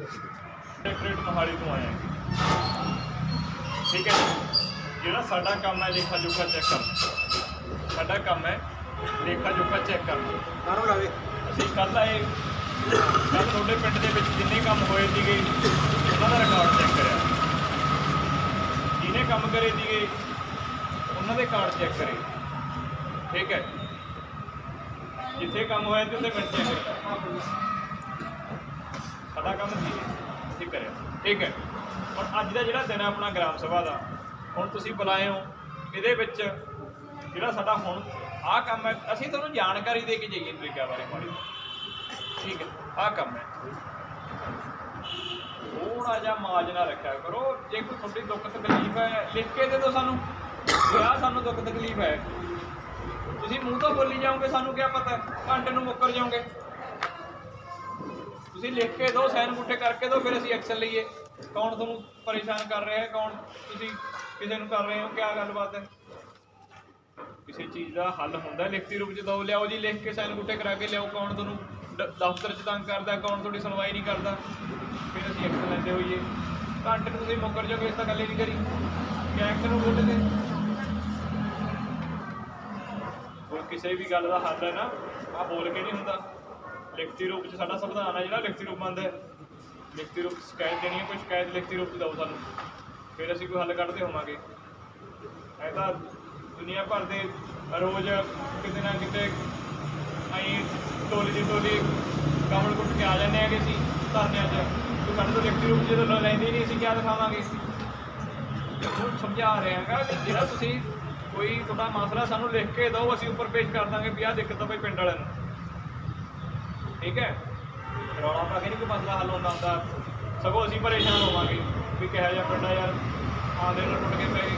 Secretariat Mohali ਤੋਂ ਆਇਆ। ਠੀਕ ਹੈ, ਜਿਹੜਾ ਸਾਡਾ ਕੰਮ ਹੈ ਲੇਖਾ ਜੋਖਾ ਚੈੱਕ ਕਰਨਾ। ਸਾਡਾ ਕੰਮ ਹੈ ਲੇਖਾ ਜੋਖਾ ਚੈੱਕ ਕਰਨਾ। ਅਸੀਂ ਕੱਲ੍ਹ ਆਏ, ਕੱਲ੍ਹ ਤੁਹਾਡੇ ਪਿੰਡ ਦੇ ਵਿੱਚ ਜਿੰਨੇ ਕੰਮ ਹੋਏ ਸੀਗੇ ਉਹਨਾਂ ਦਾ ਰਿਕਾਰਡ ਚੈੱਕ ਕਰਿਆ। ਜਿਹਨੇ ਕੰਮ ਕਰੇ ਸੀਗੇ ਉਹਨਾਂ ਦੇ ਕਾਰਡ ਚੈੱਕ ਕਰੇ। ਠੀਕ ਹੈ, ਜਿੱਥੇ ਕੰਮ ਹੋਇਆ ਤੇ ਉੱਥੇ ਮਿੰਟ ਚੈੱਕ ਕਰਿਆ। ਸਾਡਾ ਕੰਮ ਸੀ ਅਸੀਂ ਕਰਿਆ। ਠੀਕ ਹੈ, ਹੁਣ ਅੱਜ ਦਾ ਜਿਹੜਾ ਦਿਨ ਹੈ ਆਪਣਾ ਗ੍ਰਾਮ ਸਭਾ ਦਾ, ਹੁਣ ਤੁਸੀਂ ਬੁਲਾਏ ਹੋ, ਇਹਦੇ ਵਿੱਚ ਜਿਹੜਾ ਸਾਡਾ ਹੁਣ ਆਹ ਕੰਮ ਹੈ, ਅਸੀਂ ਤੁਹਾਨੂੰ ਜਾਣਕਾਰੀ ਦੇ ਕੇ ਜਾਈਏ ਤਰੀਕਿਆਂ ਬਾਰੇ ਮਾੜੀ। ਠੀਕ ਹੈ, ਆਹ ਕੰਮ ਹੈ। ਥੋੜ੍ਹਾ ਜਿਹਾ ਮਾਜ ਨਾ ਰੱਖਿਆ ਕਰੋ। ਜੇ ਕੋਈ ਤੁਹਾਡੀ ਦੁੱਖ ਤਕਲੀਫ ਹੈ ਲਿਖ ਕੇ ਦੇ ਦਿਓ ਸਾਨੂੰ, ਆਹ ਸਾਨੂੰ ਦੁੱਖ ਤਕਲੀਫ ਹੈ। ਤੁਸੀਂ ਮੂੰਹ ਤੋਂ ਬੋਲੀ ਜਾਓਗੇ, ਸਾਨੂੰ ਕਿਆ ਪਤਾ, ਘੰਟੇ ਨੂੰ ਮੁੱਕਰ ਜਾਓਗੇ। ਤੁਸੀਂ ਲਿਖ ਕੇ ਦਿਓ, ਸਾਈਨ ਬੂਟੇ ਕਰਕੇ ਦਿਓ, ਫਿਰ ਅਸੀਂ ਐਕਸ਼ਨ ਲਈਏ। ਕੌਣ ਤੁਹਾਨੂੰ ਪਰੇਸ਼ਾਨ ਕਰ ਰਿਹਾ ਹੈ, ਕੌਣ ਤੁਸੀਂ ਕਿਸੇ ਨੂੰ ਕਰ ਰਹੇ ਹੋ, ਕਿਆ ਗੱਲਬਾਤ ਹੈ। ਕਿਸੇ ਚੀਜ਼ ਦਾ ਹੱਲ ਹੁੰਦਾ ਲਿਖਤੀ ਰੂਪ 'ਚ ਦਿਓ, ਲਿਆਓ ਜੀ ਲਿਖ ਕੇ ਸਾਈਨ ਬੂਟੇ ਕਰਾ ਕੇ ਲਿਆਓ। ਕੌਣ ਤੁਹਾਨੂੰ ਦਫ਼ਤਰ 'ਚ ਤੰਗ ਕਰਦਾ, ਕੌਣ ਤੁਹਾਡੀ ਸੁਣਵਾਈ ਨਹੀਂ ਕਰਦਾ, ਫਿਰ ਅਸੀਂ ਐਕਸ਼ਨ ਲੈਂਦੇ ਹੋਈਏ। ਘੰਟੇ ਨੂੰ ਤੁਸੀਂ ਮੁੱਕਰ ਜਾਓਗੇ, ਇਸ ਤਾਂ ਗੱਲ ਹੀ ਨਹੀਂ ਕਰੀ ਕਿ ਐਕਸ਼ਨ ਨੂੰ ਬੋਲਦੇ। ਕੋਈ ਕਿਸੇ ਵੀ ਗੱਲ ਦਾ ਹੱਲ ਹੈ ਨਾ, ਆਹ ਬੋਲ ਕੇ ਨਹੀਂ ਹੁੰਦਾ। ਲਿਖਤੀ ਰੂਪ 'ਚ ਸਾਡਾ ਸੰਵਿਧਾਨ ਹੈ ਜਿਹੜਾ ਲਿਖਤੀ ਰੂਪ ਮੰਨਦਾ ਹੈ। ਲਿਖਤੀ ਰੂਪ 'ਚ ਸ਼ਿਕਾਇਤ ਦੇਣੀ ਹੈ, ਕੋਈ ਸ਼ਿਕਾਇਤ ਲਿਖਤੀ ਰੂਪ 'ਚ ਦਿਓ ਸਾਨੂੰ, ਫਿਰ ਅਸੀਂ ਕੋਈ ਹੱਲ ਕੱਢਦੇ ਹੋਵਾਂਗੇ। ਇਹ ਤਾਂ ਦੁਨੀਆ ਭਰ ਦੇ ਰੋਜ਼ ਕਿਤੇ ਨਾ ਕਿਤੇ ਅਸੀਂ ਟੋਲੀ ਦੀ ਟੋਲੀ ਕਮਲ ਕੁੱਟ ਕੇ ਆ ਜਾਂਦੇ ਹੈਗੇ ਅਸੀਂ ਧਰਨਿਆਂ 'ਚ। ਕੋਈ ਸਾਡੇ ਤੋਂ ਲਿਖਤੀ ਰੂਪ 'ਚ ਜਦੋਂ ਲੈਂਦੇ ਨਹੀਂ, ਅਸੀਂ ਕਿਆ ਦਿਖਾਵਾਂਗੇ। ਹੁਣ ਸਮਝਾ ਰਿਹਾ ਹੈਗਾ ਵੀ ਜਿਹੜਾ ਤੁਸੀਂ ਕੋਈ ਤੁਹਾਡਾ ਮਸਲਾ ਸਾਨੂੰ ਲਿਖ ਕੇ ਦਿਓ, ਅਸੀਂ ਉੱਪਰ ਪੇਸ਼ ਕਰ ਦਾਂਗੇ ਵੀ ਆਹ ਦਿੱਕਤ ਆ ਬਈ ਪਿੰਡ ਵਾਲਿਆਂ ਨੂੰ। ਠੀਕ ਹੈ, ਰੌਲਾ ਪਾ ਕੇ ਨਹੀਂ ਕੋਈ ਮਸਲਾ ਹੱਲ ਹੁੰਦਾ ਹੁੰਦਾ, ਸਗੋਂ ਅਸੀਂ ਪਰੇਸ਼ਾਨ ਹੋਵਾਂਗੇ ਵੀ ਕਿਹੋ ਜਿਹਾ ਪਿੰਡ ਆ ਯਾਰ, ਆਉਂਦੇ ਨੂੰ ਟੁੱਟ ਕੇ ਪੈ ਗਏ।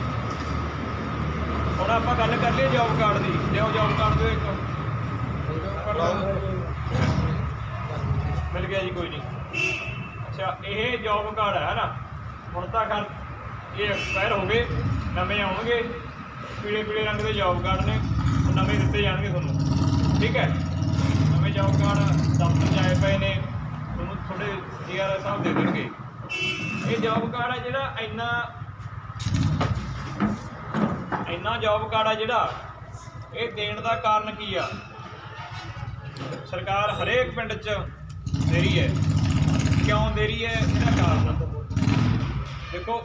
ਹੁਣ ਆਪਾਂ ਗੱਲ ਕਰ ਲਈਏ ਜੋਬ ਕਾਰਡ ਦੀ। ਲਿਆਓ ਜੋਬ ਕਾਰਡ ਦਿਓ ਇੱਕ। ਮਿਲ ਗਿਆ ਜੀ, ਕੋਈ ਨਹੀਂ। ਅੱਛਾ, ਇਹ ਜੋਬ ਕਾਰਡ ਹੈ ਨਾ, ਹੁਣ ਤਾਂ ਖੈਰ ਇਹ ਐਕਸਪਾਇਰ ਹੋ ਗਏ, ਨਵੇਂ ਆਉਣਗੇ। ਪੀਲੇ ਪੀਲੇ ਰੰਗ ਦੇ ਜੋਬ ਕਾਰਡ ਨੇ, ਉਹ ਨਵੇਂ ਦਿੱਤੇ ਜਾਣਗੇ ਤੁਹਾਨੂੰ। ਠੀਕ ਹੈ, ਨਵੇਂ ਜੋਬ ਕਾਰਡ ਦਫ਼ਤਰ 'ਚ ਆਏ ਪਏ ਨੇ, ਤੁਹਾਨੂੰ ਤੁਹਾਡੇ DRS ਸਾਹਿਬ ਦੇ ਦੇਣਗੇ। ਇਹ ਜੋਬ ਕਾਰਡ ਹੈ ਜਿਹੜਾ ਇੰਨਾ ਜੋਬ ਕਾਰਡ ਆ ਜਿਹੜਾ, ਇਹ ਦੇਣ ਦਾ ਕਾਰਨ ਕੀ ਆ? ਸਰਕਾਰ ਹਰੇਕ ਪਿੰਡ 'ਚ ਦੇ ਰਹੀ ਹੈ। ਕਿਉਂ ਦੇ ਰਹੀ ਹੈ? ਇਹਦਾ ਕਾਰਨ ਦੇਖੋ।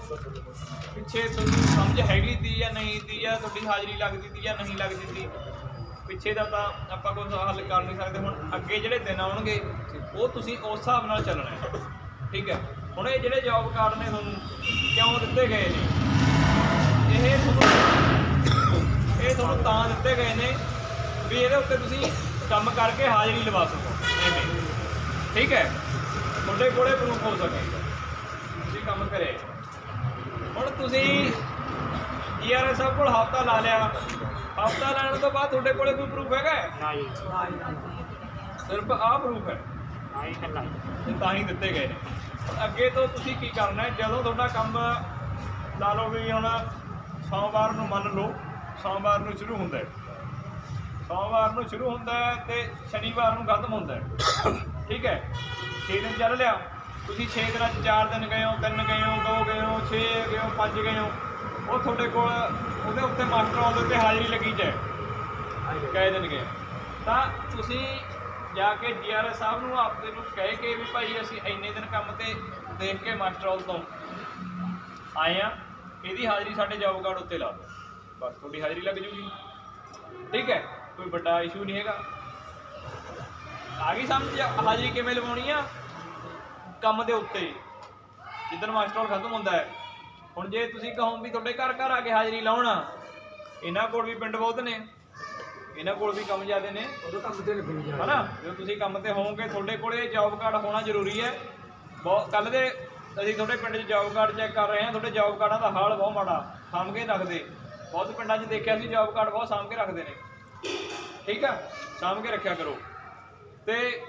ਪਿੱਛੇ ਤੁਹਾਨੂੰ ਸਮਝ ਹੈਗੀ ਤੀ ਜਾਂ ਨਹੀਂ ਤੀ, ਜਾਂ ਤੁਹਾਡੀ ਹਾਜ਼ਰੀ ਲੱਗਦੀ ਤੀ ਜਾਂ ਨਹੀਂ ਲੱਗਦੀ ਤੀ, ਪਿੱਛੇ ਦਾ ਤਾਂ ਆਪਾਂ ਕੋਈ ਹੱਲ ਕਰ ਨਹੀਂ ਸਕਦੇ। ਹੁਣ ਅੱਗੇ ਜਿਹੜੇ ਦਿਨ ਆਉਣਗੇ ਉਹ ਤੁਸੀਂ ਉਸ ਹਿਸਾਬ ਨਾਲ ਚੱਲਣਾ ਹੈ। ਠੀਕ ਹੈ, ਹੁਣ ਇਹ ਜਿਹੜੇ ਜੋਬ ਕਾਰਡ ਨੇ ਤੁਹਾਨੂੰ ਕਿਉਂ ਦਿੱਤੇ ਗਏ ਨੇ? ਇਹ ਤੁਹਾਨੂੰ ਤਾਂ ਦਿੱਤੇ ਗਏ ਨੇ ਵੀ ਇਹਦੇ ਉੱਤੇ ਤੁਸੀਂ ਕੰਮ ਕਰਕੇ ਹਾਜ਼ਰੀ ਲਵਾ ਸਕੋ। ਐਵੇਂ ਠੀਕ ਹੈ, ਤੁਹਾਡੇ ਕੋਲੇ ਪ੍ਰੂਫ ਹੋ ਸਕੇ ਤੁਸੀਂ ਕੰਮ ਕਰੇ। ਹੁਣ ਤੁਸੀਂ DRS ਸਾਹਿਬ ਕੋਲ ਹਫ਼ਤਾ ਲਾ ਲਿਆ, ਹਫ਼ਤਾ ਲਾਉਣ ਤੋਂ ਬਾਅਦ ਤੁਹਾਡੇ ਕੋਲੇ ਕੋਈ ਪ੍ਰੂਫ ਹੈਗਾ? ਸਿਰਫ ਆਹ ਪ੍ਰੂਫ ਹੈ, ਤਾਂ ਹੀ ਦਿੱਤੇ ਗਏ ਨੇ। ਅੱਗੇ ਤੋਂ ਤੁਸੀਂ ਕੀ ਕਰਨਾ ਹੈ? ਜਦੋਂ ਤੁਹਾਡਾ ਕੰਮ ਲਾ ਲਓ ਵੀ ਹੁਣ ਸੋਮਵਾਰ ਨੂੰ, ਮੰਨ ਲਓ ਸੋਮਵਾਰ ਨੂੰ ਸ਼ੁਰੂ ਹੁੰਦਾ ਹੈ, ਸੋਮਵਾਰ ਨੂੰ ਸ਼ੁਰੂ ਹੁੰਦਾ ਹੈ ਤੇ ਸ਼ਨੀਵਾਰ ਨੂੰ ਖਤਮ ਹੁੰਦਾ ਹੈ। ਠੀਕ ਹੈ, 6 ਦਿਨ ਚੱਲ ਲਿਆ। ਤੁਸੀਂ 6 ਦਿਨਾਂ 'ਚ 4 ਦਿਨ ਗਏ ਹੋ, 3 ਗਏ ਹੋ, 2 ਗਏ ਹੋ, 6 ਗਏ ਹੋ, 5 ਗਏ ਹੋ, ਉਹ ਤੁਹਾਡੇ ਕੋਲ ਉਹਦੇ ਉੱਤੇ ਮਾਸਟਰ ਆਉਂਦੇ ਉੱਤੇ ਹਾਜ਼ਰੀ ਲੱਗੀ ਜਾਏ ਕਈ ਦਿਨ ਗਏ, ਤਾਂ ਤੁਸੀਂ ਜਾ ਕੇ DRS ਸਾਹਿਬ ਨੂੰ ਆਪਦੇ ਨੂੰ ਕਹਿ ਕੇ ਵੀ ਭਾਈ ਅਸੀਂ ਇੰਨੇ ਦਿਨ ਕੰਮ 'ਤੇ ਦੇਖ ਕੇ ਮਾਸਟਰ ਹਾਲ ਤੋਂ ਆਏ ਹਾਂ, ਇਹਦੀ ਹਾਜ਼ਰੀ ਸਾਡੇ ਜੋਬ ਕਾਰਡ ਉੱਤੇ ਲਾ ਦਿਓ, ਬਸ ਤੁਹਾਡੀ ਹਾਜ਼ਰੀ ਲੱਗ ਜੂਗੀ। ਠੀਕ ਹੈ, ਕੋਈ ਵੱਡਾ ਇਸ਼ੂ ਨਹੀਂ ਹੈਗਾ। ਆ ਗਈ ਸਮਝ? ਹਾਜ਼ਰੀ ਕਿਵੇਂ ਲਵਾਉਣੀ ਆ? ਕੰਮ ਦੇ ਉੱਤੇ ਜਿੱਦਣ ਮਾਸਟਰ ਹਾਲ ਖਤਮ ਹੁੰਦਾ ਹੈ। ਹੁਣ ਜੇ ਤੁਸੀਂ ਕਹੋ ਵੀ ਤੁਹਾਡੇ ਘਰ ਘਰ ਆ ਕੇ ਹਾਜ਼ਰੀ ਲਾਉਣਾ, ਇਹਨਾਂ ਕੋਲ ਵੀ ਪਿੰਡ ਬਹੁਤ ਨੇ, ਇਹਨਾਂ ਕੋਲ ਵੀ ਕੰਮ ਜ਼ਿਆਦਾ ਨੇ, ਹੈ ਨਾ। ਜਦੋਂ ਤੁਸੀਂ ਕੰਮ 'ਤੇ ਹੋਵੋਗੇ ਤੁਹਾਡੇ ਕੋਲ ਜੋਬ ਕਾਰਡ ਹੋਣਾ ਜ਼ਰੂਰੀ ਹੈ। ਕੱਲ੍ਹ ਦੇ ਅਸੀਂ ਤੁਹਾਡੇ ਪਿੰਡ 'ਚ ਜੋਬ ਕਾਰਡ ਚੈੱਕ ਕਰ ਰਹੇ ਹਾਂ, ਤੁਹਾਡੇ ਜੋਬ ਕਾਰਡਾਂ ਦਾ ਹਾਲ ਬਹੁਤ ਮਾੜਾ, ਸਾਂਭ ਕੇ ਰੱਖਦੇ। ਬਹੁਤ ਪਿੰਡਾਂ 'ਚ ਦੇਖਿਆ ਸੀ ਜੋਬ ਕਾਰਡ ਬਹੁਤ ਸਾਂਭ ਕੇ ਰੱਖਦੇ ਨੇ। ਠੀਕ ਆ, ਸਾਂਭ ਕੇ ਰੱਖਿਆ ਕਰੋ। ਅਤੇ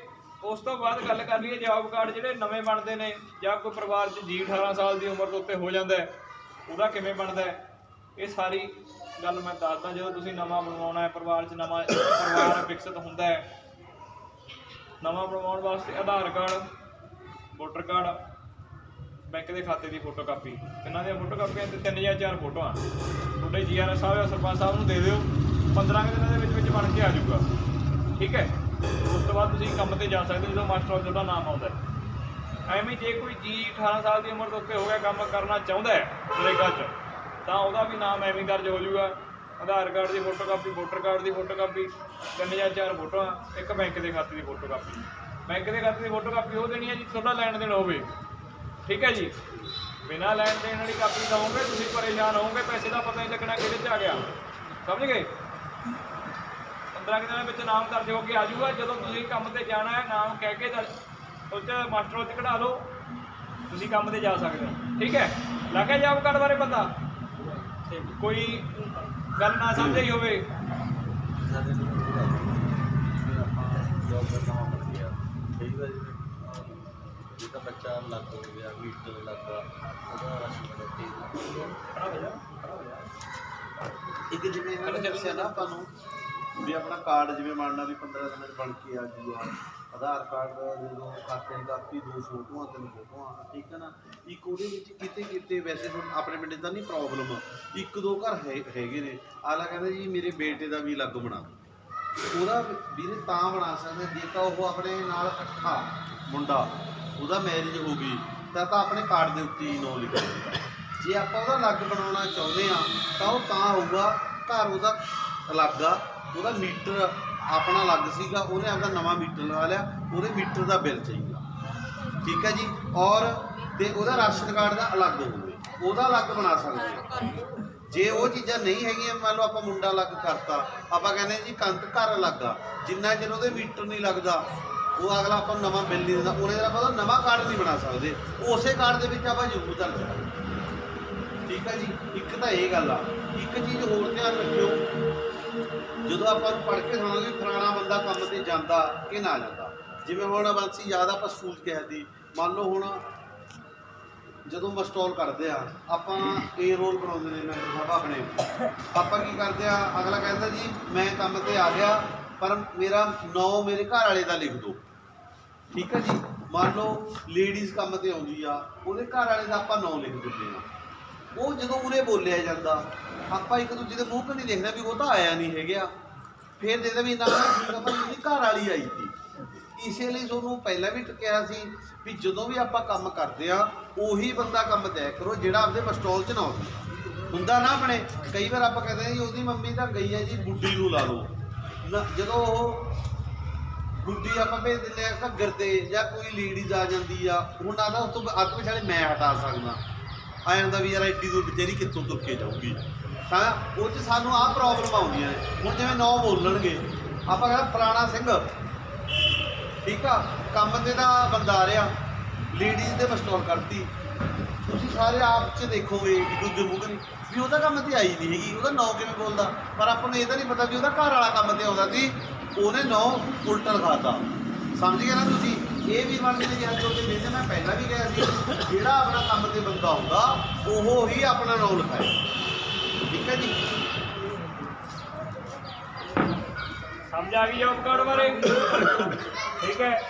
ਉਸ ਤੋਂ ਬਾਅਦ ਗੱਲ ਕਰ ਲਈਏ ਜੋਬ ਕਾਰਡ ਜਿਹੜੇ ਨਵੇਂ ਬਣਦੇ ਨੇ, ਜਾਂ ਕੋਈ ਪਰਿਵਾਰ 'ਚ ਜੀ 18 ਸਾਲ ਦੀ ਉਮਰ ਤੋਂ ਉੱਤੇ ਹੋ ਜਾਂਦਾ ਹੈ, ਉਹਦਾ ਕਿਵੇਂ ਬਣਦਾ ਹੈ? ਇਹ ਸਾਰੀ ਗੱਲ ਮੈਂ ਦੱਸਦਾ। ਜਦੋਂ ਤੁਸੀਂ ਨਵਾਂ ਬਣਵਾਉਣਾ ਹੈ, ਪਰਿਵਾਰ 'ਚ ਨਵਾਂ ਪਰਿਵਾਰ ਵਿਕਸਿਤ ਹੁੰਦਾ ਹੈ, ਨਵਾਂ ਬਣਵਾਉਣ ਵਾਸਤੇ ਆਧਾਰ ਕਾਰਡ ਵੋਟਰ ਕਾਰਡ, ਬੈਂਕ ਦੇ ਖਾਤੇ ਦੀ ਫੋਟੋ ਕਾਪੀ, ਤਿੰਨਾਂ ਦੀਆਂ ਫੋਟੋ ਕਾਪੀਆਂ ਤੇ 3 ਜਾਂ 4 ਫੋਟੋਆਂ ਤੁਹਾਡੇ GRS ਸਾਹਿਬ ਜਾਂ ਸਰਪੰਚ ਸਾਹਿਬ ਨੂੰ ਦੇ ਦਿਓ। 15 ਦਿਨਾਂ ਦੇ ਵਿੱਚ ਬਣ ਕੇ ਆ ਜਾਊਗਾ। ਠੀਕ ਹੈ, ਉਸ ਤੋਂ ਬਾਅਦ ਤੁਸੀਂ ਕੰਮ ਤੇ ਜਾ ਸਕਦੇ ਜਦੋਂ ਮਾਸਟਰ ਤੁਹਾਡਾ ਨਾਮ ਆਉਂਦਾ। ਐਵੇਂ ਜੇ ਕੋਈ ਜੀ 18 ਸਾਲ ਦੀ ਉਮਰ ਤੋਂ ਉੱਤੇ ਹੋ ਗਿਆ, ਕੰਮ ਕਰਨਾ ਚਾਹੁੰਦਾ ਹੈ ਨਰੇਗਾ 'ਚ, ਤਾਂ ਉਹਦਾ ਵੀ ਨਾਮ ਐਵੇਂ ਦਰਜ ਹੋ ਜਾਊਗਾ। ਆਧਾਰ ਕਾਰਡ ਦੀ ਫੋਟੋ ਕਾਪੀ, ਵੋਟਰ ਕਾਰਡ ਦੀ ਫੋਟੋ ਕਾਪੀ, 3 ਜਾਂ 4 ਫੋਟੋਆਂ, ਇੱਕ ਬੈਂਕ ਦੇ ਖਾਤੇ ਦੀ ਫੋਟੋ ਕਾਪੀ। ਬੈਂਕ ਦੇ ਖਾਤੇ ਦੀ ਫੋਟੋ ਕਾਪੀ ਉਹ ਦੇਣੀ ਹੈ ਜੀ ਤੁਹਾਡਾ ਲੈਣ ਦੇਣ ਹੋਵੇ। ਠੀਕ ਹੈ ਜੀ, ਬਿਨਾਂ ਲੈਣ ਦੇਣ ਵਾਲੀ ਕਾਪੀ ਦਵੋਗੇ ਤੁਸੀਂ ਪਰੇਸ਼ਾਨ ਹੋਵੋਗੇ, ਪੈਸੇ ਦਾ ਪਤਾ ਨਹੀਂ ਲੱਗਣਾ ਕਿਹਦੇ 'ਚ ਆ ਗਿਆ। ਸਮਝ ਗਏ? 15 ਦਿਨਾਂ ਵਿੱਚ ਨਾਮ ਦਰਜ ਹੋ ਕੇ ਆ ਜਾਊਗਾ। ਜਦੋਂ ਤੁਸੀਂ ਕੰਮ ਤੇ ਜਾਣਾ ਹੈ, ਨਾਮ ਕਹਿ ਕੇ ਉਹ 'ਚ ਮਾਸਟਰ ਉਹ 'ਚ ਕਢਾ ਲਓ, ਤੁਸੀਂ ਕੰਮ ਤੇ ਜਾ ਸਕਦੇ ਹੋ। ਠੀਕ ਹੈ, ਲੱਗ ਗਿਆ ਜੌਬ ਕਾਰਡ ਬਾਰੇ ਪਤਾ? ਕੋਈ ਗੱਲ ਨਾ ਸਮਝੀ ਹੋਵੇ ਜਿੱਦਾਂ ਬੱਚਾ ਲੱਗ ਹੋ ਗਿਆ, ਮੀਟਰ ਲੱਗਾ, ਉਹਦਾ ਰਾਸ਼ਨ ਇੱਕ ਜਿਵੇਂ ਇਹਨਾਂ ਨੇ ਦੱਸਿਆ ਨਾ ਆਪਾਂ ਨੂੰ ਵੀ ਆਪਣਾ ਕਾਰਡ ਜਿਵੇਂ ਮੰਨਣਾ ਵੀ 15 ਦਿਨਾਂ 'ਚ ਬਣ ਕੇ ਆ ਜੂਗਾ। ਆਧਾਰ ਕਾਰਡ ਜਦੋਂ ਖਾਤੇ ਦੀ ਕਾਪੀ, 2 ਫੋਟੋਆਂ 3 ਫੋਟੋਆਂ, ਠੀਕ ਹੈ ਨਾ। ਇੱਕ ਉਹਦੇ ਵਿੱਚ ਕਿਤੇ ਕਿਤੇ ਵੈਸੇ ਆਪਣੇ ਪਿੰਡ ਤਾਂ ਨਹੀਂ ਪ੍ਰੋਬਲਮ, 1-2 ਘਰ ਹੈਗੇ ਨੇ। ਆਲਾ ਕਹਿੰਦਾ ਜੀ ਮੇਰੇ ਬੇਟੇ ਦਾ ਵੀ ਅਲੱਗ ਬਣਾ, ਉਹਦਾ ਵੀਰੇ ਤਾਂ ਬਣਾ ਸਕਦੇ ਜੇ ਤਾਂ ਉਹ ਆਪਣੇ ਨਾਲ ਇਕੱਠਾ ਮੁੰਡਾ, ਉਹਦਾ ਮੈਰਿਜ ਹੋ ਗਈ ਤਾਂ ਆਪਣੇ ਕਾਰਡ ਦੇ ਉੱਤੇ ਹੀ ਨਾਂ ਲਿਖਿਆ। ਜੇ ਆਪਾਂ ਉਹਦਾ ਅਲੱਗ ਬਣਾਉਣਾ ਚਾਹੁੰਦੇ ਹਾਂ ਤਾਂ ਉਹ ਤਾਂ ਹੋਊਗਾ, ਘਰ ਉਹਦਾ ਅਲੱਗ ਆ, ਉਹਦਾ ਮੀਟਰ ਆਪਣਾ ਅਲੱਗ ਸੀਗਾ, ਉਹਨੇ ਆਪਦਾ ਨਵਾਂ ਮੀਟਰ ਲਗਾ ਲਿਆ, ਉਹਦੇ ਮੀਟਰ ਦਾ ਬਿੱਲ ਚਾਹੀਦਾ। ਠੀਕ ਹੈ ਜੀ, ਔਰ ਤੇ ਉਹਦਾ ਰਾਸ਼ਨ ਕਾਰਡ ਦਾ ਅਲੱਗ ਹੋਵੇ, ਉਹਦਾ ਅਲੱਗ ਬਣਾ ਸਕਦੇ ਹਾਂ। ਜੇ ਉਹ ਚੀਜ਼ਾਂ ਨਹੀਂ ਹੈਗੀਆਂ, ਮੰਨ ਲਓ ਆਪਾਂ ਮੁੰਡਾ ਅਲੱਗ ਕਰਤਾ, ਆਪਾਂ ਕਹਿੰਦੇ ਜੀ ਕੰਤ ਘਰ ਅਲੱਗ ਆ, ਜਿੰਨਾ ਚਿਰ ਉਹਦੇ ਮੀਟਰ ਨਹੀਂ ਲੱਗਦਾ ਉਹ ਅਗਲਾ ਆਪਾਂ ਨੂੰ ਨਵਾਂ ਬਿੱਲ ਨਹੀਂ ਦਿੰਦਾ, ਉਹਨੇ ਦਾ ਆਪਾਂ ਉਹਦਾ ਨਵਾਂ ਕਾਰਡ ਨਹੀਂ ਬਣਾ ਸਕਦੇ, ਉਸੇ ਕਾਰਡ ਦੇ ਵਿੱਚ ਆਪਾਂ ਜ਼ਰੂਰ ਦਰਜ ਕਰਾਂਗੇ। ਠੀਕ ਹੈ ਜੀ, ਇੱਕ ਤਾਂ ਇਹ ਗੱਲ ਆ। ਇੱਕ ਚੀਜ਼ ਹੋਰ ਧਿਆਨ ਰੱਖਿਓ, ਜਦੋਂ ਆਪਾਂ ਨੂੰ ਪੜ੍ਹ ਕੇ ਸੁਣਾਂਗੇ ਫਲਾਣਾ ਬੰਦਾ ਕੰਮ ਤੇ ਜਾਂਦਾ ਕਿ ਨਾ ਜਾਂਦਾ। ਜਿਵੇਂ ਹੁਣ ਬੰਸੀ ਯਾਦ ਆਪਾਂ ਸਕੂਲ 'ਚ ਕਿਹਾ ਸੀ, ਮੰਨ ਲਓ ਹੁਣ ਜਦੋਂ ਮਸਟੋਲ ਕਰਦੇ ਆ ਆਪਾਂ ਏ ਰੋਲ ਬਣਾਉਂਦੇ ਨੇ ਮੈਂਬਰ ਸਾਹਿਬ ਆਪਣੇ, ਆਪਾਂ ਕੀ ਕਰਦੇ ਆ, ਅਗਲਾ ਕਹਿੰਦਾ ਜੀ ਮੈਂ ਕੰਮ ਤੇ ਆ ਗਿਆ ਪਰ ਮੇਰਾ ਨਾਂ ਮੇਰੇ ਘਰ ਵਾਲੇ ਦਾ ਲਿਖ ਦਿਓ। ਠੀਕ ਹੈ ਜੀ, ਮੰਨ ਲਓ ਲੇਡੀਜ਼ ਕੰਮ ਤੇ ਆਉਂਦੀ ਆ, ਉਹਦੇ ਘਰ ਵਾਲੇ ਦਾ ਆਪਾਂ ਨਾਂ ਲਿਖ ਦਿੰਦੇ ਆ। ਉਹ ਜਦੋਂ ਉਰੇ ਬੋਲਿਆ ਜਾਂਦਾ ਆਪਾਂ ਇੱਕ ਦੂਜੇ ਦੇ ਮੂੰਹ ਤੋਂ ਨਹੀਂ ਦੇਖਦੇ ਵੀ ਉਹ ਤਾਂ ਆਇਆ ਨਹੀਂ ਹੈਗਾ, ਫਿਰ ਦੇਖਦੇ ਵੀ ਨਾ ਭਾਈ ਉਹਦੀ ਘਰ ਵਾਲੀ ਆਈ ਸੀ। ਇਸੇ ਲਈ ਤੁਹਾਨੂੰ ਪਹਿਲਾਂ ਵੀ ਕਿਹਾ ਸੀ ਵੀ ਜਦੋਂ ਵੀ ਆਪਾਂ ਕੰਮ ਕਰਦੇ ਆ ਉਹੀ ਬੰਦਾ ਕੰਮ ਦਿਆ ਕਰੋ ਜਿਹੜਾ ਆਪਦੇ ਮਸਟੋਲ 'ਚ ਨਾ ਹੋਵੇ। ਹੁੰਦਾ ਨਾ ਆਪਣੇ ਕਈ ਵਾਰ ਆਪਾਂ ਕਹਿੰਦੇ ਜੀ ਉਹਦੀ ਮੰਮੀ ਤਾਂ ਗਈ ਹੈ ਜੀ ਬੁੱਢੀ ਨੂੰ ਲਾ ਲਓ ਨਾ, ਜਦੋਂ ਉਹ ਬੁੱਢੀ ਆਪਾਂ ਭੇਜ ਦਿੰਦੇ ਆ ਘੱਗਰ ਤੇ ਜਾਂ ਕੋਈ ਲੇਡੀਜ਼ ਆ ਜਾਂਦੀ ਆ, ਹੁਣ ਨਾ ਤਾਂ ਉਸ ਤੋਂ ਅੱਧ ਵਿਚਾਲੇ ਮੈਂ ਹਟਾ ਸਕਦਾ, ਆ ਜਾਂਦਾ ਵੀ ਯਾਰ ਐਡੀ ਦੂਰ ਵਿਚਾਰੀ ਕਿੱਥੋਂ ਤੁਰ ਕੇ ਜਾਊਗੀ, ਤਾਂ ਉਹ 'ਚ ਸਾਨੂੰ ਆਹ ਪ੍ਰੋਬਲਮ ਆਉਂਦੀਆਂ ਨੇ। ਹੁਣ ਜਿਵੇਂ ਨਾਂ ਬੋਲਣਗੇ ਆਪਾਂ ਕਹਿੰਦਾ ਫਲਾਣਾ ਸਿੰਘ, ਠੀਕ ਆ, ਕੰਮ ਤੇ ਦਾ ਬੰਦਾ ਆ ਰਿਹਾ, ਲੇਡੀਜ਼ ਦੇ ਮਸਟੋਲ ਕਰਤੀ, ਤੁਸੀਂ ਸਾਰੇ ਆਪ 'ਚ ਦੇਖੋਗੇ ਇੱਕ ਦੂਜੇ ਮੂੰਹ ਨਹੀਂ ਵੀ ਉਹਦਾ ਕੰਮ ਤੇ ਆਈ ਨਹੀਂ ਹੈਗੀ, ਉਹਦਾ ਨਾਂ ਕਿਵੇਂ ਬੋਲਦਾ, ਪਰ ਆਪਾਂ ਨੂੰ ਇਹ ਤਾਂ ਨਹੀਂ ਪਤਾ ਵੀ ਉਹਦਾ ਘਰ ਵਾਲਾ ਕੰਮ ਤੇ ਆਉਂਦਾ ਸੀ, ਉਹਨੇ ਨਾਂ ਉਲਟਾ ਲਿਖਾਤਾ। ਸਮਝ ਗਏ ਨਾ ਤੁਸੀਂ? ਇਹ ਵੀ ਮੰਨ ਕੇ ਜਿਹੜਾ ਤੁਹਾਡੇ ਵਿੱਚ ਮੈਂ ਪਹਿਲਾਂ ਵੀ ਕਿਹਾ ਸੀ, ਜਿਹੜਾ ਆਪਣਾ ਕੰਮ ਤੇ ਬੰਦਾ ਹੁੰਦਾ ਉਹ ਹੀ ਆਪਣਾ ਨਾਂ ਲਿਖਾਏ। ਠੀਕ ਹੈ ਜੀ, ਸਮਝ ਆ ਗਈ ਜੌਬ ਕਾਰਡ ਬਾਰੇ? ਠੀਕ ਹੈ,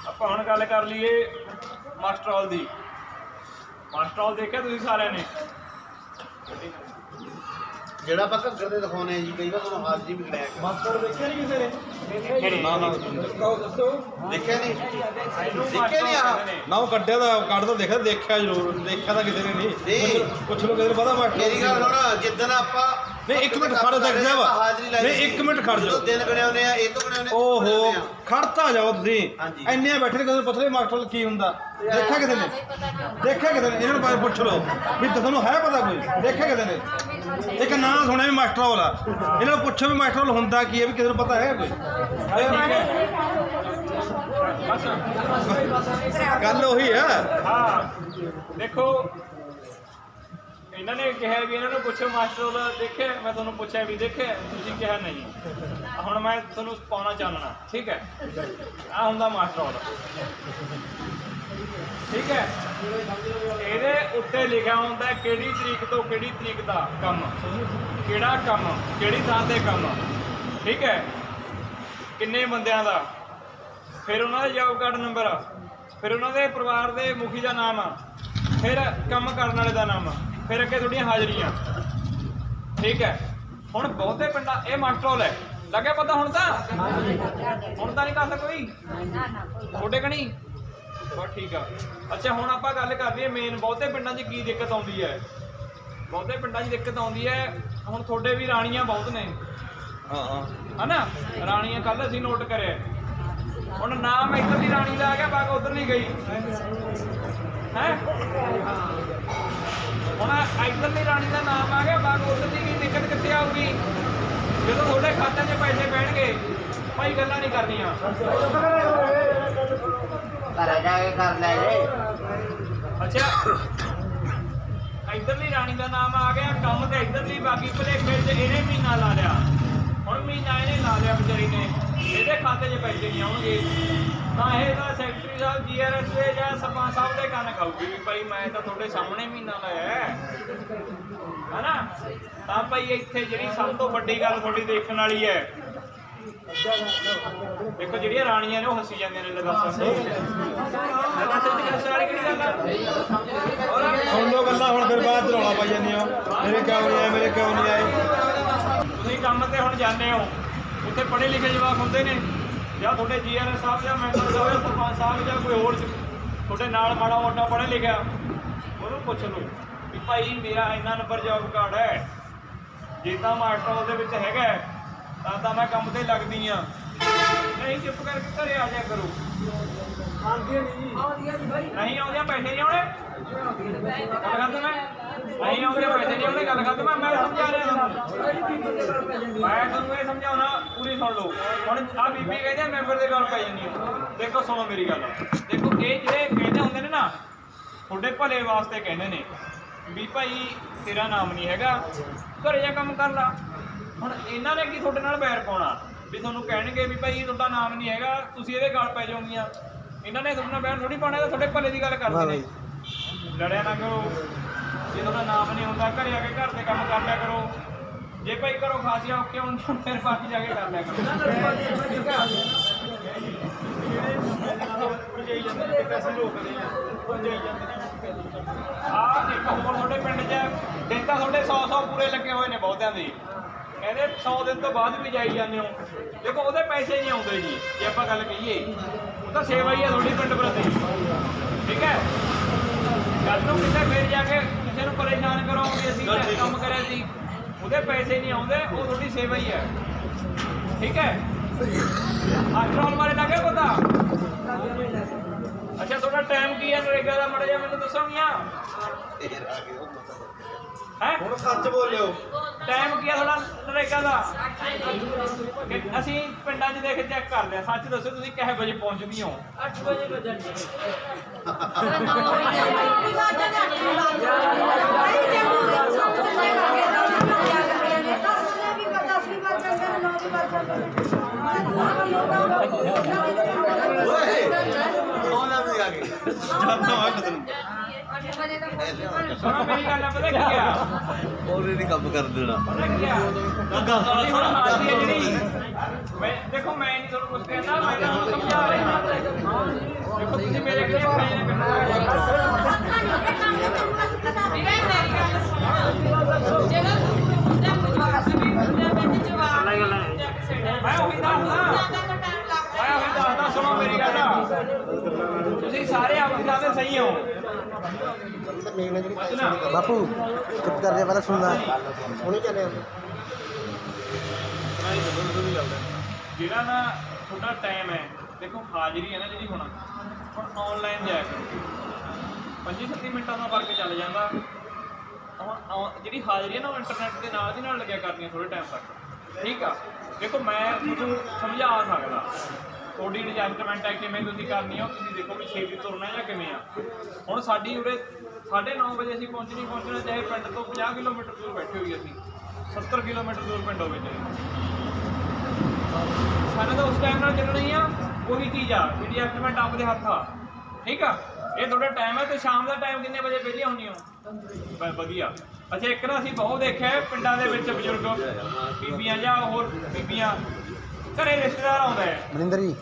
ਆਪਾਂ ਹੁਣ ਗੱਲ ਕਰ ਲਈਏ ਮਾਸਟਰੋਲ ਦੀ। ਮਾਸਟਰੋਲ ਦੇਖਿਆ ਤੁਸੀਂ ਸਾਰਿਆਂ ਨੇ? ਜਿਹੜਾ ਆਪਾਂ ਘੱਗਰ ਦੇ ਦਿਖਾਉਂਦੇ ਆ ਜੀ, ਕਈ ਵਾਰ ਤੁਹਾਨੂੰ ਹਾਜ਼ਰੀ ਵੀ ਲੈ ਕੇ ਮਾਸਟਰੋਲ ਦੇਖਿਆ ਨਹੀਂ ਕਿਸੇ ਨੇ? ਨਾ ਨਾ ਦੱਸੋ, ਦੇਖਿਆ ਨਹੀਂ, ਦੇਖਿਆ ਨਹੀਂ ਆ ਨਾ ਉਹ ਕੱਢਿਆ ਦਾ ਕੱਢ ਤਾਂ ਦੇਖਿਆ ਜ਼ਰੂਰ, ਦੇਖਿਆ ਤਾਂ ਕਿਸੇ ਨੇ ਨਹੀਂ। ਪੁੱਛ ਲਓ ਕਿਸੇ ਨੂੰ ਪਤਾ ਮਾਸਟਰ ਮੇਰੀ ਗੱਲ ਸੁਣ, ਜਿੱਦਣ ਆਪਾਂ ਨਹੀਂ ਇੱਕ ਮਿੰਟ ਖੜੋ ਤੱਕ ਸਾਹਿਬ, ਹਾਜ਼ਰੀ ਲਾਈ ਨਹੀਂ ਇੱਕ ਮਿੰਟ ਖੜ ਜਾਓ, ਦਿਨ ਗਣਿਆਉਂਦੇ ਆ ਇਹ ਤੋਂ ਗਣਿਆਉਂਦੇ ਓਹੋ ਖੜਤਾ ਜਾਓ ਤੁਸੀਂ, ਹਾਂਜੀ। ਇੰਨੇ ਬੈਠੇ ਨੇ ਕਿਸੇ ਨੂੰ ਪੁੱਛ ਲਈ ਮਾਸਟਰ ਕੀ ਹੁੰਦਾ, ਦੇਖਿਆ ਕਿਸੇ ਨੇ? ਦੇਖਿਆ ਕਿਸੇ ਨੇ? ਇਹਨਾਂ ਨੂੰ ਪੁੱਛ ਲਓ ਵੀ ਤੁਹਾਨੂੰ ਹੈ ਪਤਾ ਕੋਈ, ਦੇਖਿਆ ਕਿਸੇ ਨੇ? ਇੱਕ ਨਾਂ ਸੁਣਿਆ ਵੀ ਮਾਸਟਰ ਵਾਲਾ, ਇਹਨਾਂ ਨੂੰ ਪੁੱਛੋ ਵੀ ਮਾਸਟਰ ਹੁੰਦਾ ਕੀ ਹੈ, ਵੀ ਕਿਸੇ ਨੂੰ ਪਤਾ ਹੈ ਕੋਈ? ਗੱਲ ਉਹੀ ਆ। ਹਾਂ ਦੇਖੋ, ਇਹਨਾਂ ਨੇ ਕਿਹਾ ਵੀ ਇਹਨਾਂ ਨੂੰ ਪੁੱਛੋ ਮਾਸਟਰ ਦਾ ਦੇਖਿਆ, ਮੈਂ ਤੁਹਾਨੂੰ ਪੁੱਛਿਆ ਵੀ ਦੇਖਿਆ, ਤੁਸੀਂ ਕਿਹਾ ਨਹੀਂ। ਹੁਣ ਮੈਂ ਤੁਹਾਨੂੰ ਪਾਉਣਾ ਚਾਹਣਾ, ਠੀਕ ਹੈ? ਆ ਹੁੰਦਾ ਮਾਸਟਰ, ਠੀਕ ਹੈ? ਇਹਦੇ ਉੱਤੇ ਲਿਖਿਆ ਹੁੰਦਾ ਕਿਹੜੀ ਤਰੀਕ ਤੋਂ ਕਿਹੜੀ ਤਰੀਕ ਦਾ ਕੰਮ, ਕਿਹੜਾ ਕੰਮ, ਕਿਹੜੀ ਥਾਂ ਤੇ ਕੰਮ, ਠੀਕ ਹੈ? ਕਿੰਨੇ ਬੰਦਿਆਂ ਦਾ, ਫਿਰ ਉਹਨਾਂ ਦਾ ਜੌਬ ਕਾਰਡ ਨੰਬਰ, ਫਿਰ ਉਹਨਾਂ ਦੇ ਪਰਿਵਾਰ ਦੇ ਮੁਖੀ ਦਾ ਨਾਮ ਆ, ਫਿਰ ਕੰਮ ਕਰਨ ਵਾਲੇ ਦਾ ਨਾਮ ਆ, ਫਿਰ ਅੱਗੇ ਤੁਹਾਡੀਆਂ ਹਾਜ਼ਰੀਆਂ। ਠੀਕ ਹੈ, ਹੁਣ ਬਹੁਤੇ ਪਿੰਡਾਂ ਇਹ ਮਾਸਟਰ ਹੈ, ਲੱਗਿਆ ਪਤਾ ਹੁਣ ਤਾਂ ਨਹੀਂ ਕਰਦਾ ਕੋਈ ਤੁਹਾਡੇ ਕਣੀ? ਬਸ ਠੀਕ ਆ। ਅੱਛਾ ਹੁਣ ਆਪਾਂ ਗੱਲ ਕਰ ਲਈਏ ਮੇਨ ਬਹੁਤੇ ਪਿੰਡਾਂ 'ਚ ਕੀ ਦਿੱਕਤ ਆਉਂਦੀ ਹੈ। ਬਹੁਤੇ ਪਿੰਡਾਂ 'ਚ ਦਿੱਕਤ ਆਉਂਦੀ ਹੈ, ਹੁਣ ਤੁਹਾਡੇ ਵੀ ਰਾਣੀਆਂ ਬਹੁਤ ਨੇ ਹਨਾ, ਰਾਣੀਆਂ ਕੱਲ ਅਸੀਂ ਨੋਟ ਕਰਿਆ। ਹੁਣ ਨਾਮ ਇੱਧਰ ਦੀ ਰਾਣੀ ਦਾ ਆ ਗਿਆ, ਬਾਕੀ ਉਧਰ ਨਹੀਂ ਗਈ ਹੈ। ਹੁਣ ਇੱਧਰ ਦੀ ਰਾਣੀ ਦਾ ਨਾਮ ਆ ਗਿਆ, ਬਾਕੀ ਉਧਰ ਦੀ ਕੀ ਦਿੱਕਤ ਕਿੱਥੇ ਆਊਗੀ? ਜਦੋਂ ਤੁਹਾਡੇ ਖਾਤੇ 'ਚ ਪੈਸੇ ਪੈਣਗੇ ਭਾਈ ਗੱਲਾਂ ਨਹੀਂ ਕਰਨੀਆਂ। ਘਰ ਜਾ ਕੇ ਕਰ ਲੈ ਜੇ। ਅੱਛਾ ਇੱਧਰਲੀ ਰਾਣੀ ਦਾ ਨਾਮ ਆ ਗਿਆ, ਕੰਮ ਤੇ ਇੱਧਰਲੀ, ਬਾਕੀ ਭੁਲੇਖੇ 'ਚ ਇਹਨੇ ਮਹੀਨਾ ਲਾ ਲਿਆ। ਹੁਣ ਮਹੀਨਾ ਇਹਨੇ ਲਾ ਲਿਆ ਵਿਚਾਰੀ ਨੇ, ਇਹਦੇ ਖਾਤੇ 'ਚ ਪੈਸੇ ਨਹੀਂ ਆਉਣਗੇ ਤਾਂ ਇਹ ਤਾਂ ਸੈਕਟਰੀ ਸਾਹਿਬ GRS ਦੇ ਜਾਂ ਸਰਪੰਚ ਸਾਹਿਬ ਦੇ ਕੰਨ ਖਾਊਗੀ ਵੀ ਭਾਈ ਮੈਂ ਤਾਂ ਤੁਹਾਡੇ ਸਾਹਮਣੇ ਮਹੀਨਾ ਲਾਇਆ ਹੈ ਨਾ। ਤਾਂ ਭਾਈ ਇੱਥੇ ਜਿਹੜੀ ਸਭ ਤੋਂ ਵੱਡੀ ਗੱਲ ਤੁਹਾਡੀ ਦੇਖਣ ਵਾਲੀ ਹੈ, ਦੇਖੋ ਜਿਹੜੀਆਂ ਰਾਣੀਆਂ ਨੇ ਉਹ ਹੱਸੀ ਜਾਂਦੀਆਂ ਨੇ। ਦੱਸ ਵਾਲੀ ਕਿਹੜੀ ਗੱਲ ਆ? ਸੁਣ ਲਓ ਗੱਲਾਂ ਹੁਣ, ਫਿਰ ਬਾਅਦ ਚ ਰੌਲਾ ਪਾਈ ਜਾਂਦੀਆਂ ਮੇਰੇ ਕਿਉਂ ਨਹੀਂ ਆਏ, ਮੇਰੇ ਕਿਉਂ ਨਹੀਂ ਆਏ। ਤੁਸੀਂ ਕੰਮ ਤੇ ਹੁਣ ਜਾਂਦੇ ਹੋ, ਉੱਥੇ ਪੜ੍ਹੇ ਲਿਖੇ ਜਵਾਕ ਹੁੰਦੇ ਨੇ, ਜਾਂ ਤੁਹਾਡੇ GRS ਸਾਹਿਬ ਜਾਂ ਮੈਂਬਰ ਸਾਹਿਬ ਜਾਂ ਸਰਪੰਚ ਸਾਹਿਬ ਜਾਂ ਕੋਈ ਹੋਰ ਤੁਹਾਡੇ ਨਾਲ ਮਾੜਾ ਮੋਟਾ ਪੜ੍ਹਿਆ ਲਿਖਿਆ, ਉਹਨੂੰ ਪੁੱਛ ਲਓ ਵੀ ਭਾਈ ਮੇਰਾ ਇੰਨਾ ਨੰਬਰ ਜੌਬ ਕਾਰਡ ਹੈ, ਜੇ ਤਾਂ ਮਾਸਟਰ ਉਹਦੇ ਵਿੱਚ ਹੈਗਾ ਤਾਂ ਮੈਂ ਕੰਮ ਤੇ ਲੱਗਦੀ ਆ, ਨਹੀਂ ਚੁੱਪ ਕਰਕੇ ਘਰੇ ਆ ਜਾਇਆ ਕਰੋ। ਨਹੀਂ ਆਉਂਦੀਆਂ ਪੈਸੇ ਨਹੀਂ ਆਉਣੇ, ਗੱਲ ਕਰਦਾ ਮੈਂ, ਨਹੀਂ ਆਉਂਦੇ ਪੈਸੇ ਨਹੀਂ ਆਉਣੇ, ਗੱਲ ਕਰਦਾ ਮੈਂ ਸਮਝਾ ਰਿਹਾ ਤੁਹਾਨੂੰ, ਮੈਂ ਤੁਹਾਨੂੰ ਇਹ ਸਮਝਾਉਣਾ, ਪੂਰੀ ਸੁਣ ਲਓ। ਹੁਣ ਆਹ ਬੀਬੀ ਕਹਿੰਦੇ ਮੈਂਬਰ ਦੇ ਗੱਲ ਪੈ ਜਾਂਦੀ ਹੈ, ਦੇਖੋ ਸੁਣੋ ਮੇਰੀ ਗੱਲ, ਦੇਖੋ ਇਹ ਜਿਹੜੇ ਕਹਿੰਦੇ ਹੁੰਦੇ ਨੇ ਨਾ ਤੁਹਾਡੇ ਭਲੇ ਵਾਸਤੇ ਕਹਿੰਦੇ ਨੇ ਵੀ ਭਾਈ ਤੇਰਾ ਨਾਮ ਨਹੀਂ ਹੈਗਾ, ਘਰੇ ਜਾ ਕੰਮ ਕਰ ਲਾ। ਹੁਣ ਇਹਨਾਂ ਨੇ ਕੀ ਤੁਹਾਡੇ ਨਾਲ ਬੈਰ ਪਾਉਣਾ ਵੀ ਤੁਹਾਨੂੰ ਕਹਿਣਗੇ ਵੀ ਭਾਈ ਤੁਹਾਡਾ ਨਾਮ ਨਹੀਂ ਹੈਗਾ, ਤੁਸੀਂ ਇਹਦੇ ਗੱਲ ਪੈ ਜਾਓਗੀਆਂ। ਇਹਨਾਂ ਨੇ ਤੁਹਾਡੇ ਨਾਲ ਬੈਰ ਥੋੜੀ ਪਾਉਣਾ, ਤਾਂ ਤੁਹਾਡੇ ਭਲੇ ਦੀ ਗੱਲ ਕਰਦੇ ਨੇ। ਲੜਿਆ ਨਾ ਕਰੋ, ਜੇ ਤੁਹਾਡਾ ਨਾਮ ਨਹੀਂ ਹੁੰਦਾ ਘਰੇ ਆ ਕੇ ਘਰ ਦੇ ਕੰਮ ਕਰ ਲਿਆ ਕਰੋ। ਜੇ ਭਾਈ ਘਰੋਂ ਖਾਸੀਆਂ ਔਖੀਆਂ ਹੁੰਦੀਆਂ ਫਿਰ ਬਾਕੀ ਜਾ ਕੇ ਕਰ ਲਿਆ ਕਰੋ। ਆਹ ਦੇਖੋ ਹੋਰ ਤੁਹਾਡੇ ਪਿੰਡ 'ਚ ਦਿਨ ਤਾਂ ਤੁਹਾਡੇ 100 ਪੂਰੇ ਲੱਗੇ ਹੋਏ ਨੇ ਬਹੁਤਿਆਂ ਦੇ, ਕਹਿੰਦੇ 100 ਦਿਨ ਤੋਂ ਬਾਅਦ ਵੀ ਜਾਈ ਜਾਂਦੇ ਹੋ। ਦੇਖੋ ਉਹਦੇ ਪੈਸੇ ਨਹੀਂ ਆਉਂਦੇ ਜੀ, ਜੇ ਆਪਾਂ ਗੱਲ ਕਹੀਏ ਉਹ ਤਾਂ ਸੇਵਾ ਹੀ ਹੈ ਤੁਹਾਡੀ ਪਿੰਡ ਪ੍ਰਤੀ। ਠੀਕ ਹੈ, ਕੱਲ ਨੂੰ ਕਿਤੇ ਫਿਰ ਜਾ ਕੇ ਕਿਸੇ ਨੂੰ ਪਰੇਸ਼ਾਨ ਕਰੋ ਵੀ ਅਸੀਂ ਕੰਮ ਕਰਿਆ ਸੀ, ਉਹਦੇ ਪੈਸੇ ਨਹੀਂ ਆਉਂਦੇ, ਉਹ ਤੁਹਾਡੀ ਸੇਵਾ ਹੀ ਹੈ। ਠੀਕ ਹੈ, ਆਸ਼ਰਮ ਬਾਰੇ ਲੱਗੇ ਪਤਾ? ਅੱਛਾ ਤੁਹਾਡਾ ਟਾਈਮ ਕੀ ਹੈ ਨਰੇਗਾ ਦਾ, ਮਾੜਾ ਜਿਹਾ ਮੈਨੂੰ ਦੱਸੋਗੀਆਂ ਹੈ? ਹੁਣ ਸੱਚ ਬੋਲਿਓ, ਟਾਈਮ ਕੀ ਹੈ ਤੁਹਾਡਾ ਨਰੇਗਾ ਦਾ? ਅਸੀਂ ਪਿੰਡਾਂ 'ਚ ਦੇਖ ਚੈੱਕ ਕਰਦੇ ਹਾਂ, ਸੱਚ ਦੱਸੋ ਤੁਸੀਂ ਕਿੰਨੇ ਵਜੇ ਪਹੁੰਚਦੀ ਹੋ? 8 ਵਜੇ ਪਹੁੰਚਦੀ। ਸੁਣੋ ਮੇਰੀ ਗੱਲ ਆ, ਪਤਾ ਕੀ ਆ? ਉਹਨੇ ਨਹੀਂ ਕੰਮ ਕਰ ਦੇਣਾ। ਪਤਾ ਕੀ ਆ? ਦੇਖੋ ਮੈਂ ਨਹੀਂ ਤੁਹਾਨੂੰ ਕੁਝ ਕਹਿੰਦਾ, ਮੈਂ ਤੁਹਾਨੂੰ ਸਮਝਾ ਰਿਹਾ। ਦੇਖੋ ਤੁਸੀਂ ਮੇਰੇ ਕਿਹੜੇ ਖਾਣੇ ਨੇ ਮੈਂ ਉਹੀ ਦੱਸਦਾ, ਸੁਣੋ ਮੇਰੀ ਗੱਲ। ਤੁਸੀਂ ਸਾਰੇ ਆਪਣੀ ਥਾਂ ਤੇ ਸਹੀ ਹੋ। ਬਾਪੂ ਚੁੱਪ ਕਰ ਜਾ, ਪਹਿਲਾਂ ਸੁਣਦਾ ਹੁਣੇ ਚੱਲੇ। ਜਿਹੜਾ ਨਾ ਤੁਹਾਡਾ ਟਾਈਮ ਹੈ, ਦੇਖੋ ਹਾਜ਼ਰੀ ਹੈ ਨਾ ਜਿਹੜੀ ਹੁਣ ਆਨਲਾਈਨ ਜਾਇਆ ਕਰੋ, 25-30 ਮਿੰਟਾਂ ਦਾ ਫਰਕ ਚੱਲ ਜਾਂਦਾ। ਹੁਣ ਜਿਹੜੀ ਹਾਜ਼ਰੀ ਹੈ ਨਾ ਉਹ ਇੰਟਰਨੈਟ ਦੇ ਨਾਲ ਦੀ ਨਾਲ ਲੱਗਿਆ ਕਰਨੀ ਥੋੜੇ ਟਾਈਮ ਤੱਕ। ਠੀਕ ਆ, ਦੇਖੋ ਮੈਂ ਤੁਹਾਨੂੰ ਸਮਝਾ ਸਕਦਾ ਤੁਹਾਡੀ ਐਡਜਸਟਮੈਂਟ ਹੈ ਕਿਵੇਂ ਤੁਸੀਂ ਕਰਨੀ ਆ, ਤੁਸੀਂ ਦੇਖੋ ਵੀ ਛੇਤੀ ਤੁਰਨਾ ਜਾਂ ਕਿਵੇਂ ਆ। ਹੁਣ ਸਾਡੀ ਉਰੇ 9:30 ਵਜੇ ਅਸੀਂ ਪਹੁੰਚਣਾ, ਚਾਹੇ ਪਿੰਡ ਤੋਂ 50 ਕਿਲੋਮੀਟਰ ਦੂਰ ਬੈਠੇ ਹੋਈਏ, ਅਸੀਂ 70 ਕਿਲੋਮੀਟਰ ਦੂਰ ਪਿੰਡ ਹੋਵੇ ਚਾਹੇ, ਸਾਨੂੰ ਤਾਂ ਉਸ ਟਾਈਮ ਨਾਲ ਚੱਲਣੀ ਆ। ਉਹੀ ਚੀਜ਼ ਆ, ਜਿਹੜੀ ਐਡਜਸਟਮੈਂਟ ਆਪਦੇ ਹੱਥ ਆ। ਠੀਕ ਆ, ਇਹ ਤੁਹਾਡਾ ਟਾਈਮ ਹੈ। ਤੇ ਸ਼ਾਮ ਦਾ ਟਾਈਮ ਕਿੰਨੇ ਵਜੇ ਵਿਹਲੇ ਹੁੰਦੇ ਹੋ? ਵਧੀਆ। ਅੱਛਾ ਇੱਕ ਨਾ ਅਸੀਂ ਬਹੁਤ ਦੇਖਿਆ ਪਿੰਡਾਂ ਦੇ ਵਿੱਚ ਬਜ਼ੁਰਗ ਬੀਬੀਆਂ ਜਾਂ ਹੋਰ ਬੀਬੀਆਂ ਘਰੇ ਰਿਸ਼ਤੇਦਾਰ ਆਉਂਦਾ ਹੈ, ਮਨਿੰਦਰ ਜੀ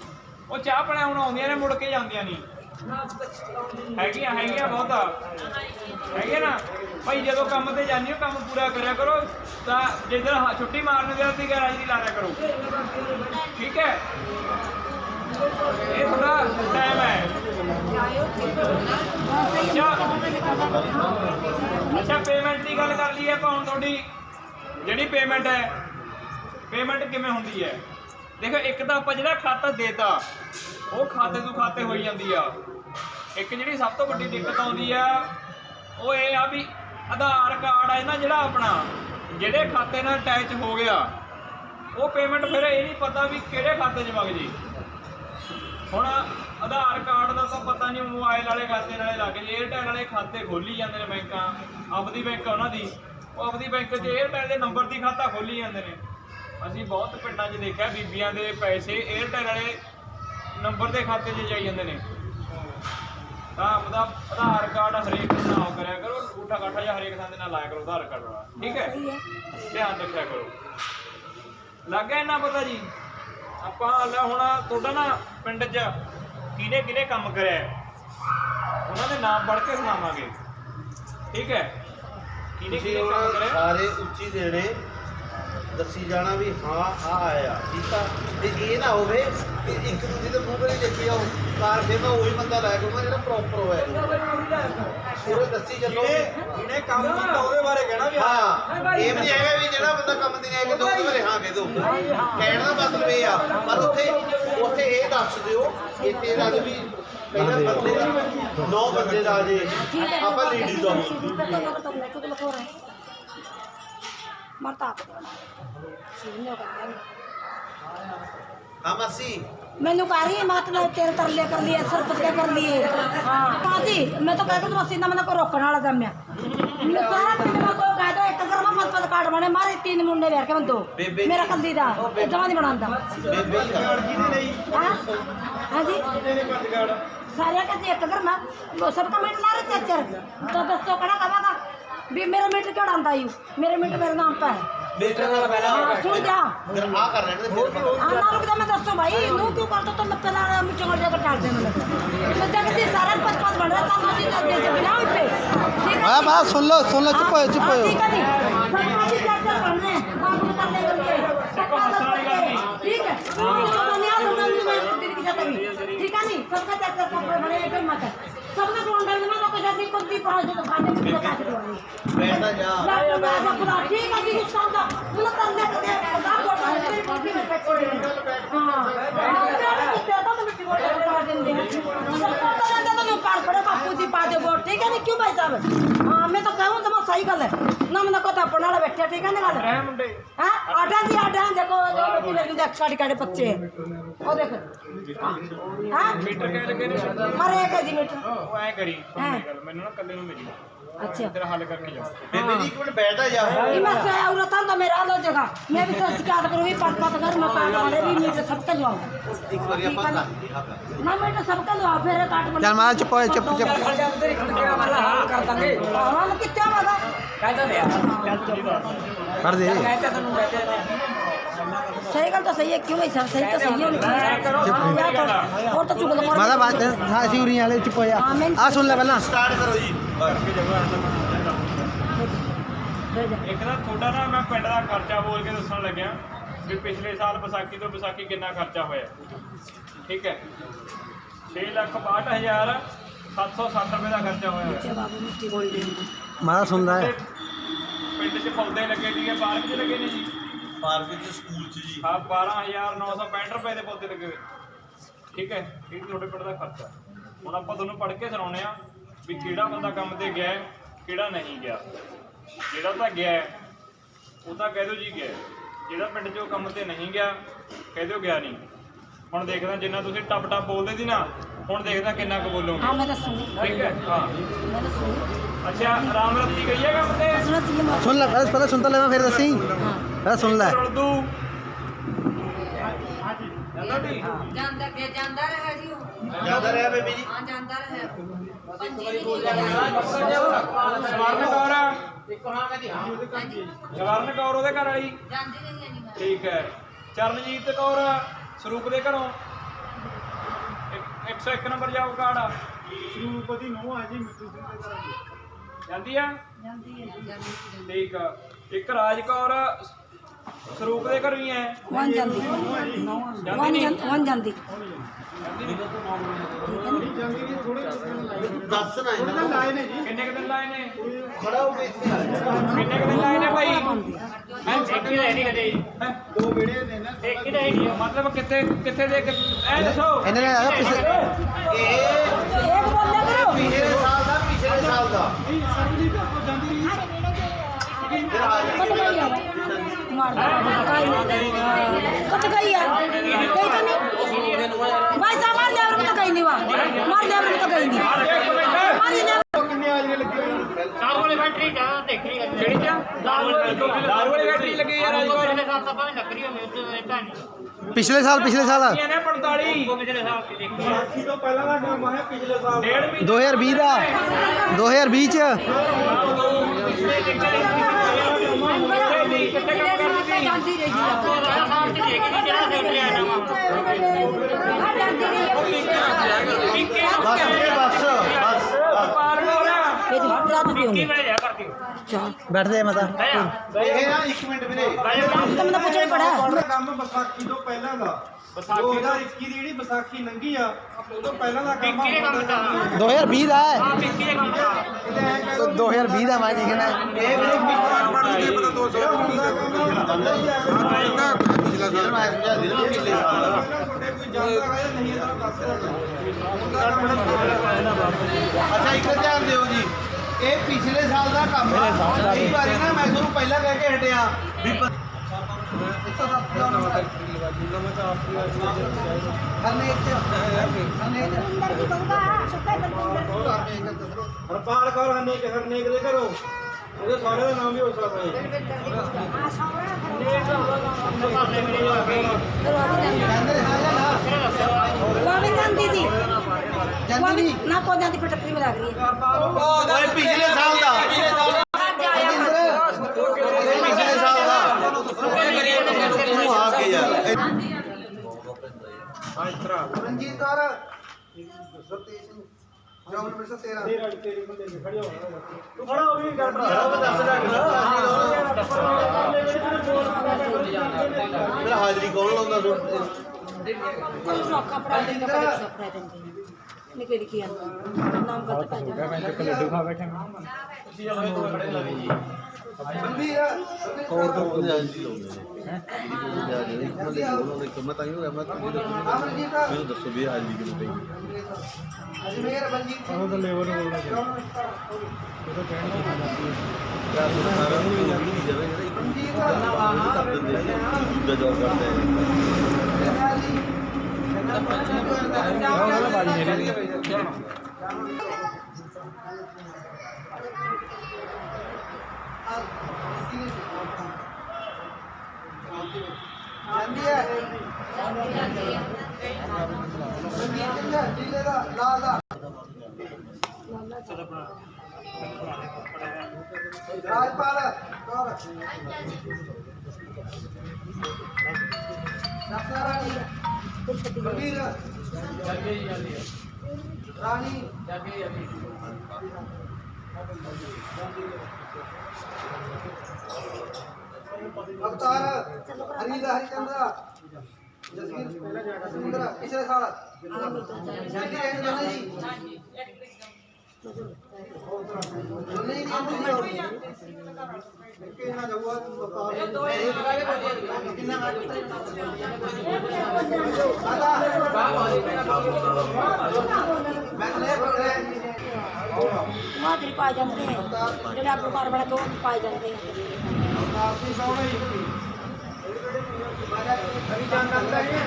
ਉਹ ਚਾਹ ਬਣਾਉਣ ਆਉਂਦੀਆਂ ਨੇ, ਮੁੜ ਕੇ ਜਾਂਦੀਆਂ ਨਹੀਂ। ਹੈਗੀਆਂ ਬਹੁਤ ਹੈਗੇ ਨਾ ਭਾਈ। ਜਦੋਂ ਕੰਮ ਤੇ ਜਾਂਦੇ ਹੋ ਕੰਮ ਪੂਰਾ ਕਰਿਆ ਕਰੋ, ਤਾਂ ਜਿੱਦਾਂ ਛੁੱਟੀ ਮਾਰਨ ਦੇ ਉੱਤੇ ਗੈਰਾਜ ਨਹੀਂ ਲਾਇਆ ਕਰੋ, ਠੀਕ ਹੈ। ਇਹ ਥੋੜਾ ਟਾਈਮ ਹੈ। ਅੱਛਾ ਪੇਮੈਂਟ ਦੀ ਗੱਲ ਕਰ ਲਈਏ ਆਪਾਂ ਹੁਣ। ਤੁਹਾਡੀ ਜਿਹੜੀ ਪੇਮੈਂਟ ਹੈ, ਪੇਮੈਂਟ ਕਿਵੇਂ ਹੁੰਦੀ ਹੈ? ਦੇਖੋ ਇੱਕ ਤਾਂ ਆਪਾਂ ਜਿਹੜਾ ਖਾਤਾ ਦੇਤਾ ਉਹ ਖਾਤੇ ਤੋਂ ਖਾਤੇ ਹੋਈ ਜਾਂਦੀ ਆ। ਇੱਕ ਜਿਹੜੀ ਸਭ ਤੋਂ ਵੱਡੀ ਦਿੱਕਤ ਆਉਂਦੀ ਆ ਉਹ ਇਹ ਆ ਵੀ ਆਧਾਰ ਕਾਰਡ ਹੈ ਨਾ ਜਿਹੜਾ ਆਪਣਾ, ਜਿਹੜੇ ਖਾਤੇ ਨਾਲ ਅਟੈਚ ਹੋ ਗਿਆ ਉਹ ਪੇਮੈਂਟ ਫਿਰ ਇਹ ਨਹੀਂ ਪਤਾ ਵੀ ਕਿਹੜੇ ਖਾਤੇ 'ਚ ਵਗ ਜੀ। ਹੁਣ ਆਧਾਰ ਕਾਰਡ ਦਾ ਤਾਂ ਪਤਾ ਨਹੀਂ, ਮੋਬਾਈਲ ਵਾਲੇ ਖਾਤੇ ਨਾਲੇ ਲੱਗ ਜੇ। ਏਅਰਟੈਲ ਵਾਲੇ ਖਾਤੇ ਖੋਲੀ ਜਾਂਦੇ ਨੇ ਬੈਂਕਾਂ, ਆਪਦੀ ਬੈਂਕ ਉਹਨਾਂ ਦੀ, ਉਹ ਆਪਦੀ ਬੈਂਕ 'ਚ ਏਅਰਟੈਲ ਦੇ ਨੰਬਰ ਦੀ ਖਾਤਾ ਖੋਲੀ ਜਾਂਦੇ ਨੇ। ਅਸੀਂ ਬਹੁਤ ਪਿੰਡਾਂ 'ਚ ਦੇਖਿਆ ਬੀਬੀਆਂ ਦੇ ਪੈਸੇ ਏਅਰਟੈਲ ਵਾਲੇ ਨੰਬਰ ਦੇ ਖਾਤੇ 'ਚ ਜਾਈ ਜਾਂਦੇ ਨੇ। ਤਾਂ ਆਪਦਾ ਆਧਾਰ ਕਾਰਡ ਹਰੇਕ ਨਾਲ ਉਹ ਕਰਿਆ ਕਰੋ, ਅੰਗੂਠਾ ਕਾਠਾ ਜਾਂ ਹਰੇਕ ਥਾਂ ਦੇ ਨਾਲ ਲਾਇਆ ਕਰੋ ਆਧਾਰ ਕਾਰਡ ਵਾਲਾ, ਠੀਕ ਹੈ। ਧਿਆਨ ਰੱਖਿਆ ਕਰੋ। ਲੱਗ ਗਿਆ ਇੰਨਾ ਪਤਾ ਜੀ? ਆਪਾਂ ਹੁਣ ਤੁਹਾਡਾ ਨਾ ਪਿੰਡ 'ਚ ਕਿਹਨੇ ਕਿਹਨੇ ਕੰਮ ਕਰਿਆ ਉਹਨਾਂ ਦੇ ਨਾਮ ਪੜ੍ਹ ਕੇ ਸੁਣਾਵਾਂਗੇ, ਠੀਕ ਹੈ। ਕਿਹਨੇ ਕਿਹਨੇ ਕੰਮ ਕਰਿਆ ਸਾਰੇ ਉੱਚੀ ਦੇਣੇ, ਦੱਸੀ ਜਾਣਾ ਵੀ ਹਾਂ ਆ ਆਇਆ, ਠੀਕ ਆ। ਤੇ ਇਹ ਨਾ ਹੋਵੇ ਕਿ ਇੱਕ ਦੂਜੇ ਦੇ ਮੂੰਹ ਤੇ ਦੇਖੀ ਜਾਓ ਕਾਰ, ਫਿਰ ਮੈਂ ਉਹੀ ਬੰਦਾ ਲੈ ਕੇ ਆਉਂਦਾ ਜਿਹੜਾ ਪ੍ਰੋਪਰ ਹੋਇਆ। ਉਹ ਦੱਸੀ ਚੱਲੋ ਜਿਹਨੇ ਕੰਮ ਕੀਤਾ ਉਹਦੇ ਬਾਰੇ ਕਹਿਣਾ ਵੀ ਹਾਂ। ਇਹ ਵੀ ਨਹੀਂ ਹੈਗਾ ਵੀ ਜਿਹੜਾ ਬੰਦਾ ਕੰਮ ਤੇ ਨਹੀਂ ਆ ਕੇ ਦੋ ਉਹਦੇ ਬਾਰੇ ਹਾਂ ਕਹਿ ਦੋ। ਕਹਿਣ ਦਾ ਮਤਲਬ ਇਹ ਆ, ਪਰ ਉੱਥੇ ਇਹ ਦੱਸ ਦਿਓ ਇੱਥੇ ਦਾ ਵੀ ਪਹਿਲਾਂ ਬੰਦੇ ਦਾ 9 ਬੰਦੇ ਦਾ ਜੇ ਆਪਾਂ ਲੇਡੀ ਦਾ हाँ मासी मैंने कह रही है मतलब तेरे तरले कर लिए सर पत्ते कर लिए हाँ पाजी मैं तो कहता हूँ मसीना मैंने को रोकने वाला जम मैं सारा दिन में को कह दो एक कर मैं पत कार्ड बने मारे 3 मुंडे लेर के मैं दो मेरा कल दीदा जमा नहीं बनांदा हां जी सारे का एक कर मैं वो सब का मीटर ला रहे चाचर तो दोस्तों कड़ा कबागा भी मेरा मीटर क्यों डालता यू मेरे मीटर मेरे नाम पे है मीटर वाला पहला सुन जा फिर आ कर रहे हैं फिर आना रुक जा मैं दोस्तों भाई नो क्यों करता तो लगता ना मीटर कर जाकर डाल दे मैं देखती सारा 5-5 बन रहा था मुझे जैसे बिना पे ठीक है बात सुन लो चुप हो ठीक है नहीं सरकारी क्या बन रहे हैं बाबू करने के ठीक है दुनिया ठीक है नहीं सबका चर्चा बड़े एक मत सबने ढूंढने में तो कुछ ऐसी कुछ भी पहुंच तो खाने में तो काट दो बैठना जा ठीक है जी गुस्सा का मुझे करने के बता दो मेरी बॉडी में पैक छोड़ हां क्या तो मिट्टी को काट देंगे तो रहता तो काट पड़े बापू जी पा दे वोट ठीक है नहीं क्यों भाई साहब हां मैं तो कहूं तो सही गल है ना मैं को अपना वाला बैठा ठीक है ना गल ਰਹਿ ਮੁੰਡੇ हां आटा जी आटा देखो जो बेटी मेरी देख काट काटे बच्चे ओ देख हां ਮੀਟਰ ਕਹਿ ਲੱਗੇ ਨੇ मारे एक जी मीटर ਉਹ ਐ ਕਰੀ ਗੱਲ ਮੈਨੂੰ ਨਾ ਕੱਲੇ ਨੂੰ ਮਿਲੀ अच्छा ਤੇਰਾ ਹੱਲ ਕਰਕੇ ਜਾ बेबी जी एक मिनट बैठा जा ये मैं से औरत तो मेरा लो जगह मैं भी तो शिकायत करूँ भी पट घर में काट वाले भी मीटर सबका जो एक बार अपन कर ना मीटर सबका जो फिर काट वाले चल मारा चुप हो चुप चुप हम कितना वाला कर दे सही गल तो सही है क्यों ऐसा सही तो सही है और तो चुगल कर मारा बात सासी उरी वाले चुप हो जा आ सुन ले पहला स्टार्ट करो जी ਇੱਕ ਨਾ ਤੁਹਾਡਾ ਨਾ ਮੈਂ ਪਿੰਡ ਦਾ ਖਰਚਾ ਬੋਲ ਕੇ ਦੱਸਣ ਲੱਗਿਆ ਵੀ ਪਿਛਲੇ ਸਾਲ ਵਿਸਾਖੀ ਤੋਂ ਵਿਸਾਖੀ ਕਿੰਨਾ ਖਰਚਾ ਹੋਇਆ, ਠੀਕ ਹੈ। 6,62,760 ਰੁਪਏ ਦਾ ਖਰਚਾ ਹੋਇਆ बाबू मिट्टी बोल दे मारा सुन ले ਪਿੰਡ 'ਚ ਪੌਦੇ ਲੱਗੇ ਸੀਗੇ, ਪਾਰਕ 'ਚ ਲੱਗੇ ਨੇ ਜੀ, पार्क ਵਿੱਚ ਸਕੂਲ ਚ ਜੀ ਹਾਂ 12,965 ਰੁਪਏ ਦੇ ਪੌਦੇ ਲੱਗੇ ਹੋਏ, ਠੀਕ ਹੈ। ਇਹ ਤੁਹਾਡੇ ਪਿੰਡ ਦਾ ਖਰਚਾ। ਹੁਣ ਆਪਾਂ ਤੁਹਾਨੂੰ ਪੜ੍ਹ ਕੇ ਸੁਣਾਉਂਦੇ ਆ ਵੀ ਕਿਹੜਾ ਬੰਦਾ ਕੰਮ ਤੇ ਗਿਆ ਕਿਹੜਾ ਨਹੀਂ ਗਿਆ। ਜਿਹੜਾ ਤਾਂ ਗਿਆ ਉਹ ਤਾਂ ਕਹਿ ਦਿਓ ਜੀ ਗਿਆ, ਜਿਹੜਾ ਪਿੰਡ 'ਚੋਂ ਕੰਮ ਤੇ ਨਹੀਂ ਗਿਆ ਕਹਿ ਦਿਓ ਗਿਆ नहीं। ਹੁਣ ਦੇਖਦਾ ਜਿੰਨਾ ਤੁਸੀਂ ਟੱਪ ਟੱਪ ਬੋਲਦੇ ਸੀ ਨਾ, ਹੁਣ ਦੇਖਦਾ ਕਿੰਨਾ ਕੁ ਬੋਲੋਗੇ, हाँ मैं तो सुन ਠੀਕ ਹੈ। ਹਾਂ मैं तो सुन ਅੱਛਾ ਰਾਮ ਰੱਤੀ ਗਈ ਹੈ ਕੰਮ ਤੇ सुना चाहिए मैं सुन ले पहले सुनता ले फिर दसी पहले सुन ले ਉਰਦੂ ਜਾਂਦਾ ਜੀ ਜਾਂਦਾ रहा जी ਜ਼ਿਆਦਾ ਰਿਹਾ ਬੇਬੀ ਜੀ हां ਜਾਂਦਾ रहा ਸਵਰਨ ਕੌਰ ਸਵਰਨ ਕੌਰ ਉਹਦੇ ਘਰ ਵਾਲੀ ਜਾਂਦੀ ਨਹੀਂ ਹੈ ਠੀਕ ਹੈ। ਚਰਨਜੀਤ ਕੌਰ ਸਰੂਪ ਦੇ ਘਰੋਂ 101 ਨੰਬਰ ਜਾਓ ਕਾਰਡ ਸਰੂਪ ਦੀ ਨੂੰਹ ਆ ਜੀ ਮਿੱਠੂ ਸਿੰਘ ਦੇ ਘਰ ਜਾਂਦੀ ਆ ਠੀਕ ਆ ਇੱਕ ਰਾਜ ਕੌਰ ਸਰੂਪ ਦੇ ਘਰ ਵੀ ਹੈ ਵਨ ਜਾਂਦੀ ਵਨ ਜਾਂਦੀ ਦੱਸ ਨਾ ਇਹਨਾਂ ਨੂੰ ਲਾਏ ਨੇ ਜੀ ਕਿੰਨੇ ਕੁ ਦਿਨ ਲਾਏ ਨੇ ਖੜਾ ਹੋ ਕੇ ਇੱਥੇ ਆ ਜਾ। ਕਿੰਨੇ ਕੁ ਦਿਨ ਲਾਏ ਨੇ ਭਾਈ ਮੈਂ ਦੇਖੀ ਤਾਂ ਨਹੀਂ ਕਦੇ ਦੋ ਵਿੜੇ ਨੇ ਨਾ ਦੇਖੀ ਤਾਂ ਨਹੀਂ ਮਤਲਬ ਕਿੱਥੇ ਕਿੱਥੇ ਦੇ ਐ ਦੱਸੋ ਇਹਨਾਂ ਨੇ ਆਇਆ ਪਿਛਲੇ ਇੱਕ ਬੋਲਿਆ ਕਰੋ ਪਿਛਲੇ ਸਾਲ ਦਾ ਫਿਰ ਆ ਜਾ कत गई है कहीं तो नहीं भाई साहब मार देवर में तो कहीं नहीं हुआ मार देवर में तो कहीं नहीं मारी ने ਕਿੰਨੇ ਆਜਰੇ ਲੱਗੀ ਹੋਈ ਚਾਰ ਵਾਲੀ ਬੈਟਰੀ ਜ਼ਿਆਦਾ ਦੇਖ ਰਹੀ ਹੈ ਜਿਹੜੀ ਕਿਆ ਦਾਰੂ ਵਾਲੀ ਬੈਟਰੀ ਲੱਗੀ ਯਾਰ ਅੱਜ ਵਾਰ ਪਿਛਲੇ ਸਾਲ ਤਾਂ ਭਾਵੇਂ ਲੱਗ ਰਹੀ ਹੋਵੇ ਉੱਤੇ ਤਾਂ ਨਹੀਂ ਪਿਛਲੇ ਸਾਲ ਇਹ ਨੇ 45 ਉਹ ਪਿਛਲੇ ਸਾਲ ਦੀ ਦੇਖੀ ਹੈ ਸਾਖੀ ਤੋਂ ਪਹਿਲਾਂ ਦਾ ਕੰਮ ਹੈ ਪਿਛਲੇ ਸਾਲ ਡੇਢ ਮਹੀਨੇ 2020 ਦਾ 2020 ਚ जानती रही ਸਾਲ ਦੀ ਦੇਖੀ ਜਿਹੜਾ ਫੈਕਟਰੀ ਆਇਆ ਨਵਾਂ ਬਸ ਪਾਰ ਹੋ ਰਿਹਾ ये तो रात भी ਕੀ होंगे ਮੈਂ ਜਾ ਕਰਦੀ चल ਬੈਠਦੇ ਮਤਾ ਇਹ ਨਾ 1 ਮਿੰਟ ਵੀਰੇ तो मैं पूछना पड़ा ਆਪਣਾ ਕੰਮ ਵਿਸਾਖੀ ਤੋਂ ਪਹਿਲਾਂ ਦਾ 2021 ਦੀ ਜਿਹੜੀ ਵਿਸਾਖੀ ਲੰਘੀ ਆ ਉਹ ਤੋਂ ਪਹਿਲਾਂ ਦਾ ਕੰਮ ਪਿੰਕੀ ਨੇ ਕੰਮ ਕੀਤਾ 2020 ਦਾ ਹੈ ਹਾਂ ਪਿੰਕੀ ਨੇ ਕੰਮ ਕੀਤਾ ਕਿਤੇ ਐ ਕਹਿ ਦੋ 2020 ਦਾ ਮੈਂ ਦੇਖਣਾ ਇਹ ਵੀਰੇ ਪਤਾ 200 ਹੁੰਦਾ ਜਿਹੜਾ ਮੈਂ ਸਮਝਾ ਦੇ ਰਿਹਾ ਪਿਛਲੇ ਸਾਲ ਦਾ ਤੁਹਾਡੇ ਕੋਈ ਜਾਣਦਾ ਹੈ ਜਾਂ ਨਹੀਂ ਇਹਦਾ ਦੱਸ ਅੱਛਾ ਇੱਕ ਧਿਆਨ ਦਿਓ ਜੀ ਇਹ ਪਿਛਲੇ ਸਾਲ ਦਾ ਕੰਮ ਆ ਕਈ ਵਾਰੀ ਨਾ ਮੈਂ ਤੁਹਾਨੂੰ ਪਹਿਲਾਂ ਕਹਿ ਕੇ ਹਟਿਆ ਵੀ ਹਰਪਾਲ ਕੌਰ ਹਰਨੇਕ ਦੇ ਘਰੋਂ ਉਹਦੇ ਸਾਰੇ ਦਾ ਨਾਮ ਵੀ ਹੋ ਸਕਦਾ ਹੈ वो भी जानती थी वो भी ना को जानती पर टक्करी में लग रही है ਓਏ ਪਿਛਲੇ ਸਾਲ ਦਾ ਪਿਛਲੇ ਸਾਲ ਦਾ ਤੂੰ ਆ ਕੇ ਯਾਰ ਰਣਜੀਤ ਕੌਰ ਸਤੀਸ਼ ਸਿੰਘ ਜੌਬ ਨੰਬਰ 13 ਤੇਰੀ ਬੰਦੇ ਨੇ ਖੜਿਆ ਹੋਣਾ ਤੂੰ ਖੜਾ ਹੋ ਵੀ ਗੱਲ ਮੇਰਾ ਹਾਜ਼ਰੀ ਕੌਣ ਲਾਉਂਦਾ ਸੁਣ सौखा पड़ा देंगे बड़े सौखा देंगे निकल किया नाम गलत कर जाना ਲੱਡੂ ਖਾ ਬੈਠੇ ਹੋਰ ਤਾਂ ਉਹਦੇ ਹਾਜ਼ਰੀ ਲਾਉਂਦੇ ਨੇ ਇੱਕ ਬੰਦੇ ਬੋਲੋ ਇੱਕ ਮੈਂ ਤਾਂ ਹੀ ਹੋਇਆ ਮੈਂ ਤਾਂ ਮੈਨੂੰ ਦੱਸੋ ਵੀ ਹਾਜ਼ਰੀ ਕਿੰਨੀ ਪਈ ਅਜਮੇਰ ਬਲਜੀਤ ਸਿੰਘ ਉਹ ਤਾਂ ਲੇਬਰ ਨੂੰ ਬੋਲਣਾ ਉਹ ਤਾਂ ਕਹਿਣ ਸਾਰਾ ਵੀ ਨਹੀਂ ਜਾਵੇ ਜਿਹੜਾ ਕਰ ਦਿੰਦੇ ਦੂਜਾ ਜੋਬ ਕਰਦਾ ਹੈ ਜਾਂਦੀ ਹੈ ਜ਼ਿਲ੍ਹੇ ਦਾ ਲਾਲ ਦਾ ਰਾਜਪਾਲ ਕੌਰ ਰਾਣੀ ਬਲਬੀਰ ਰਾਣੀ ਅਵਤਾਰ ਹਰੀਦਾ ਹਰੀਚੰਦਰਾ ਜਸਵੀਰ ਸੁੰਦਰ ਪਿਛਲੇ ਸਾਲ ਜਾਂਦੀ ਹੈ ਜੀ ਨਹੀਂ ਕਿਹਨਾਂ ਜਾਊਗਾ ਕਿੰਨਾ ਮੈਂ ਲੈ वहाँ तेरी पाए जाते हैं जो आपको बार बार तो पाए जाते हैं ਕਾਫੀ ਸੋਹਣਾ ਜੀ ਹਰੀ ਜਾਨ ਲੱਗਦਾ ਹੈ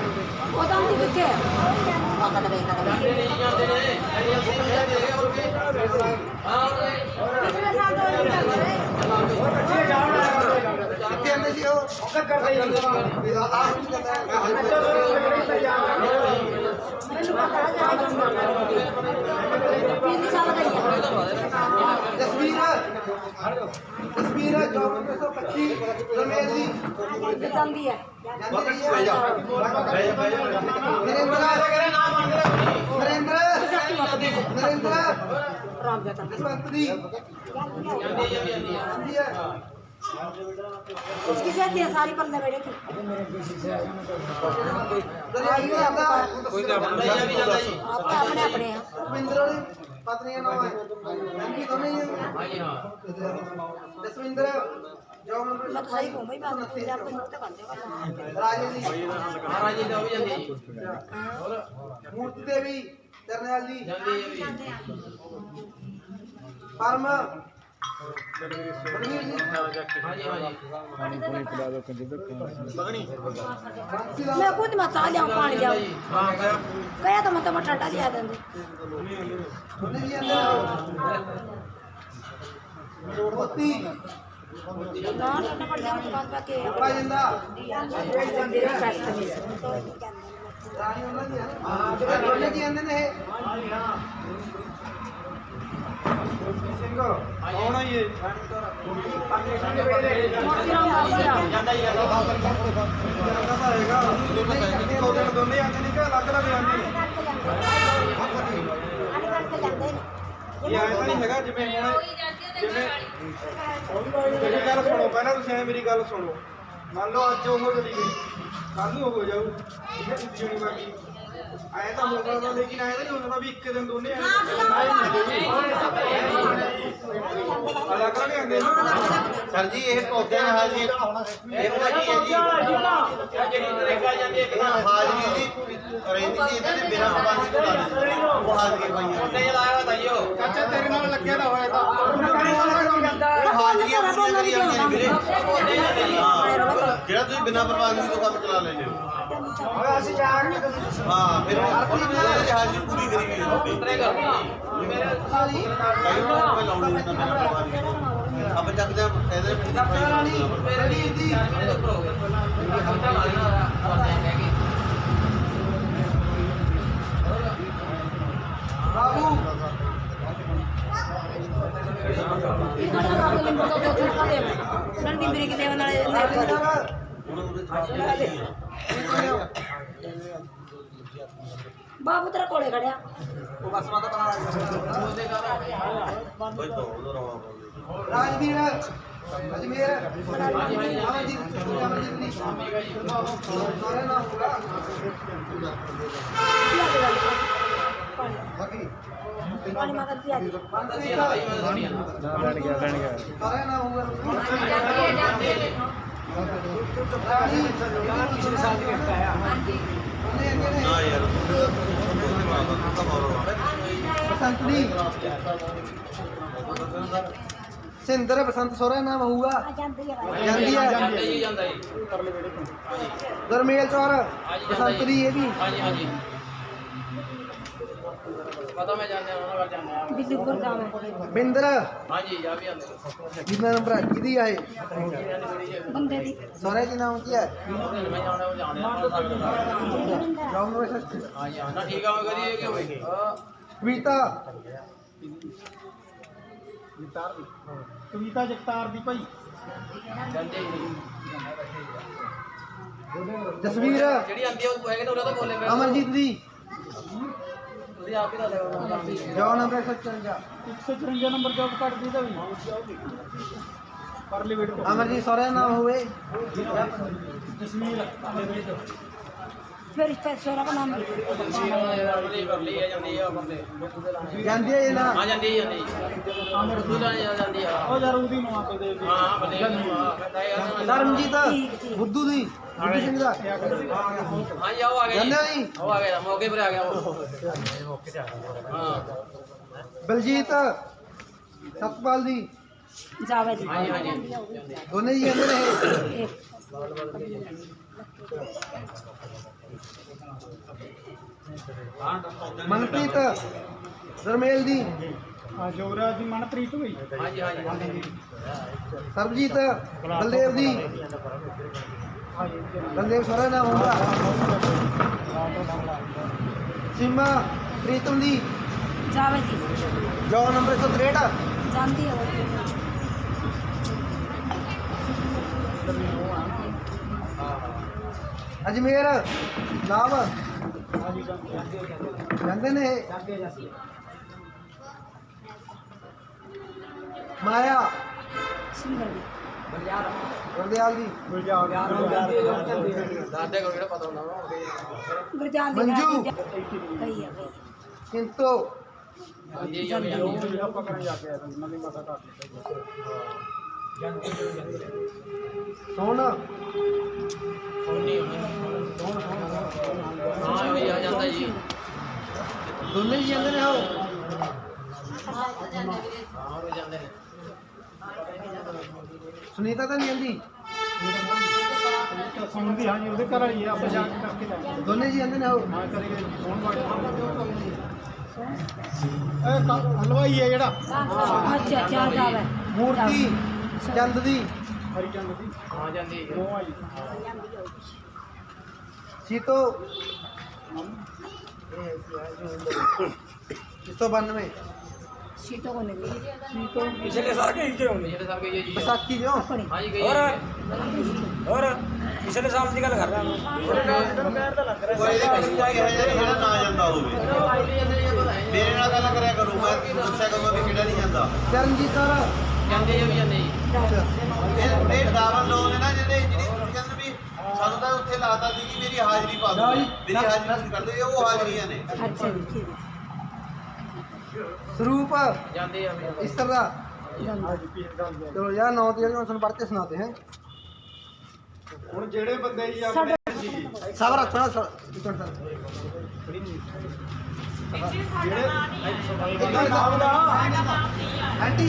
वो तो हम दिखे आका लगे ना पिछले साल तो ਕਿੱਥੇ ਆਂਦੇ ਸੀ ਉਹ ਕਰਦੇ तीन साल का ही है ਜਸਵੀਰ ਤਸਵੀਰ ਜੋਬ ਨੰਬਰ 125 ਰਮੇਸ਼ ਦੀ ਜਾਂਦੀ ਹੈ ਨਰਿੰਦਰ ਰਾਮ ਦਾ ਤਾਂ ਜਸਵੰਤ ਦੀ उसकी जाती है सारी पल्ले बेड़े की अपने अपने हैं ਰਵਿੰਦਰ ਵਾਲੀ ਪਤਨੀ ਦਾ ਨਾਮ ਹੈ ਐਮਪੀ ਦੋਨੇ ਹੀ ਜਸਵਿੰਦਰ ਜੋਬ ਨੰਬਰ मैं तो सही कहूँ भाई बात नहीं आपको मुंह तक आने वाला ਰਾਜੇ ਦੀ ਮੂਰਤੀ ਦੇਵੀ ਜਰਨੈਲ ਦੀ ਪਰਮ ਬਲਵੀਰ ਜੀ मैं खुद मचा लिया पानी जाओ गया तो मतलब ठंडा लिया देंगे ਉਹਨੇ ਜੀ ਅੰਦਰ ਮੋਤੀ ना ठंडा पड़ जाए दुकान पे के ਪਾ ਜਾਂਦਾ रानी ਰਾਣੀ ਉਹਨਾਂ ਦੀ ਹੈ ਜਿਹੜੇ ਦੋਨੇ ਜੀ ਆਂਦੇ ਨੇ ਇਹ ਸਿੰਘ ਕੌਣ ਹੈ ਇਹ मोतीराम बासिया ਦੋਨੇ ਆਉਂਦੇ ਨੇ ਕਿ ਅਲੱਗ ਅਲੱਗ ਆਉਂਦੇ ਨੇ ਇਹ ਆਇਆ ਤਾਂ ਨਹੀਂ ਹੈਗਾ ਜਿਵੇਂ ਹੁਣ ਜਿਵੇਂ ਮੇਰੀ ਗੱਲ ਸੁਣੋ ਪਹਿਲਾਂ ਤੁਸੀਂ ਐਂ ਮੇਰੀ ਗੱਲ ਸੁਣੋ ਮੰਨ ਲਓ ਅੱਜ ਉਹ ਚਲੀ ਗਈ ਕੱਲ ਨੂੰ ਉਹ ਹੋ ਜਾਊ ਠੀਕ ਹੈ ਦੂਜੀ ਜਣੀ ਬਾਕੀ ਆਇਆ ਤਾਂ ਹੋ ਸਕਦਾ ਲੇਕਿਨ ਆਇਆ ਤਾਂ ਨਹੀਂ ਹੋ ਸਕਦਾ ਵੀ ਇੱਕ ਦਿਨ ਦੋਨੇ ਅਲੱਗ ਅਲੱਗ ਆਉਂਦੇ ਨੇ ਸਰ ਜੀ ਇਹ ਪੌਦੇ ਨਾਲ ਜੀ ਇਹ ਪਤਾ ਕੀ ਹੈ ਜੀ ਹਾਜ਼ਰੀ ਦੀ ਰਹਿੰਦੀ ਜੀ ਇਹਦੇ ਬਿਨਾਂ ਪ੍ਰਬੰਧ ਤੋਂ ਲਾ ਦਿੰਦੇ ਉਹ ਹਾਜ਼ਰੀ ਪਾਈਆਂ ਚਾਚਾ ਤੇਰੇ ਨਾਲ ਲੱਗਿਆ ਤਾਂ ਹੋਇਆ ਤਾਂ ਹਾਜ਼ਰੀਆਂ ਪੂਰੀਆਂ ਕਰੀ ਜਾਂਦੀਆਂ ਨੇ ਵੀਰੇ ਹਾਂ ਜਿਹੜਾ ਤੁਸੀਂ ਬਿਨਾਂ ਪ੍ਰਬੰਧ ਤੋਂ ਕੰਮ ਚਲਾ ਲੈਂਦੇ ਹੋ ਅਸੀਂ ਜਾ ਕੇ ਹਾਂ ਫਿਰ ਉਹਦੀ ਹਾਜ਼ਰੀ ਪੂਰੀ ਕਰੀ ਗਈ ਤੁਹਾਡੀ ਆਪਾਂ ਚੱਕਦੇ ਆ ਇਹਦੇ ਦੀ ਬਾਬੂ नंदी मेरे के देवन वाले बाबू तेरा कोले खड़िया ਰਾਜਵੀਰ ਅਜਮੇਰ ਅਮਰਜੀਤ ਦੀ ਸਾਰੇ ਨਾਮ ਹੋਗਾ ਬਾਕੀ पानी मांगा दिया ਸਾਰੇ ਨਾਮ ਹੋਗਾ ਪਿਛਲੇ ਸਾਲ ਦੀ ਘਟਾ ਆ ਨਾ ਯਾਰ ਬਸੰਤ ਦੀ ਸਿੰਦਰ ਬਸੰਤ ਸੋਹਰਾ ਨਾਮ ਹੋਊਗਾ ਜਾਂਦੀ ਹੈ ਗਰਮੇਲ ਚੌਰ ਬਸੰਤ ਦੀ ਇਹ ਵੀ बिल्लीपुर गाँव है ਬਿੰਦਰ ਜਿੰਨਾ ਨੰਬਰ ਕਿਹਦੀ ਆ ਇਹ बंदे दी ਸੋਹਰੇ ਦੀ ਨਾਮ ਕੀ ਹੈ ਜੌਬ ਨੰਬਰ 60 ਕਵਿਤਾ ਕਵਿਤਾ ਜਗਤਾਰ ਦੀ ਭਾਈ ਜਸਵੀਰ ਅਮਰਜੀਤ ਦੀ ਜੌਬ ਨੰਬਰ 154 154 ਨੰਬਰ ਜੋਬ ਕੱਟਦੀ ਤਾਂ ਵੀ ਪਰਲੀ ਵੇਟ ਅਮਰਜੀਤ ਸੋਹਰੇ ਨਾਮ ਹੋਵੇ ਜਸਮੀਰ फिर इस पे सोरा का नाम ਜਾਂਦੀ ਹੈ ਇਹ ਨਾ ਉਹ ਯਾਰ ਉਹਦੀ ਨੂੰ ਆਪੇ ਦੇ ਦੇ ਧਰਮਜੀਤ ਬੁੱਧੂ ਦੀ ਬੁੱਧੂ ਸਿੰਘ ਦਾ ਜਾਂਦੇ ਨਹੀਂ ਬਲਜੀਤ ਸਤਪਾਲ ਦੀ जावेद ਦੋਨੇ ਜੀ ਜਾਂਦੇ ਨੇ ਇਹ। ਮਨਪ੍ਰੀਤ ਰਮੇਲ ਦੀ ਹਾਂ ਜੋਗਰਾਜ ਦੀ ਮਨਪ੍ਰੀਤ ਹੋਈ ਸਰਬਜੀਤ ਬਲਦੇਵ ਦੀ ਬਲਦੇਵ ਸਾਰਾ ਨਾਮ ਹੋਊਗਾ ਸੀਮਾ ਪ੍ਰੀਤਮ ਦੀ जावेद ਜੌਬ ਨੰਬਰ 163 जानती है ਅਜਮੇਰ ਨਾਮ ਜਾਂਦੇ ਨੇ ਇਹ। ਮਾਇਆ ਗੁਰਦਿਆਲ ਦੀ ਮੰਜੂ ਕਿੰਤੋ ਸੋਹਣ ਦੋਨੇ ਜੀ ਜਾਂਦੇ ਨੇ ਉਹ ਸੁਨੀਤਾ ਤਾਂ ਨਹੀਂ ਜਾਂਦੀ ਸੁਣਦੀ ਹਾਂ ਜੀ ਉਹਦੇ ਘਰ ਆਈ ਆਪਾਂ ਜਾ ਕੇ ਕਰਕੇ ਜਾਵਾਂਗੇ ਦੋਨੇ ਜੀ ਜਾਂਦੇ ਨੇ ਉਹ ਹਾਂ ਕਰੇਗੇ ਫੋਨ ਹਲਵਾਈ ਹੈ ਜਿਹੜਾ ਅੱਛਾ ਚਾਹ ਜਾਵੇ ਮੂਰਤੀ ਚੰਦ ਦੀ ਹਰੀਚੰਦ ਦੀ ਆ ਜਾਂਦੀ ਹੈ। ਉਹ ਆਈ ਸੀਤੋ 192 ਸੀਟੋਂ ਕੋ ਨਹੀਂ ਪਿਛਲੇ ਸਾਲ ਗਈ ਜੀ ਵਿਸਾਖੀ ਜੋ ਆਪਣੀ ਹਾਂ ਜੀ ਗਈ ਹੋਰ ਪਿਛਲੇ ਸਾਲ ਦੀ ਗੱਲ ਕਰ ਰਿਹਾ ਕੋਈ ਇਹਦੇ ਕਿਸੇ ਦਾ ਜਿਹੜਾ ਨਾ ਜਾਂਦਾ ਹੋਵੇ ਮੇਰੇ ਨਾਲ ਗੱਲ ਕਰਿਆ ਕਰੋ ਮੈਂ ਦੱਸਿਆ ਕਰੂੰਗਾ ਵੀ ਕਿਹੜਾ ਨਹੀਂ ਜਾਂਦਾ ਚਰਨਜੀਤ ਸਰ ਜਾਂਦੇ ਜੀ ਜਾਂਦੇ ਜੀ ਇਹ ਡਰਾਵਨ ਲੋਕ ਨੇ ਨਾ ਜਿਹੜੇ ਤੁਸੀਂ ਕਹਿੰਦੇ ਵੀ ਸਾਨੂੰ ਤਾਂ ਉੱਥੇ ਲਾਤਾ ਸੀ ਕਿ ਮੇਰੀ ਹਾਜ਼ਰੀ ਪਾ ਦਿਓ ਮੇਰੀ ਹਾਜ਼ਰੀ ਨਹੀਂ ਕਰਦੇ ਉਹ ਹਾਜ਼ਰੀਆਂ ਨੇ ਅੱਛਾ ਜੀ ਠੀਕ ਸਰੂਪ ਜਾਂਦੇ ਆ ਇਸਰ ਦਾ ਜਾਂਦਾ ਚਲੋ ਯਾਰ 9 ਦੀ ਜਿਹੜੀ ਤੁਹਾਨੂੰ ਪੜ੍ਹ ਕੇ ਸੁਣਾਤੇ हैं ਹੁਣ ਜਿਹੜੇ ਬੰਦੇ ਜੀ ਸਾਡੇ ਸਬਰ ਰੱਖਣਾ ਜਿਹੜੇ ਆਂਟੀ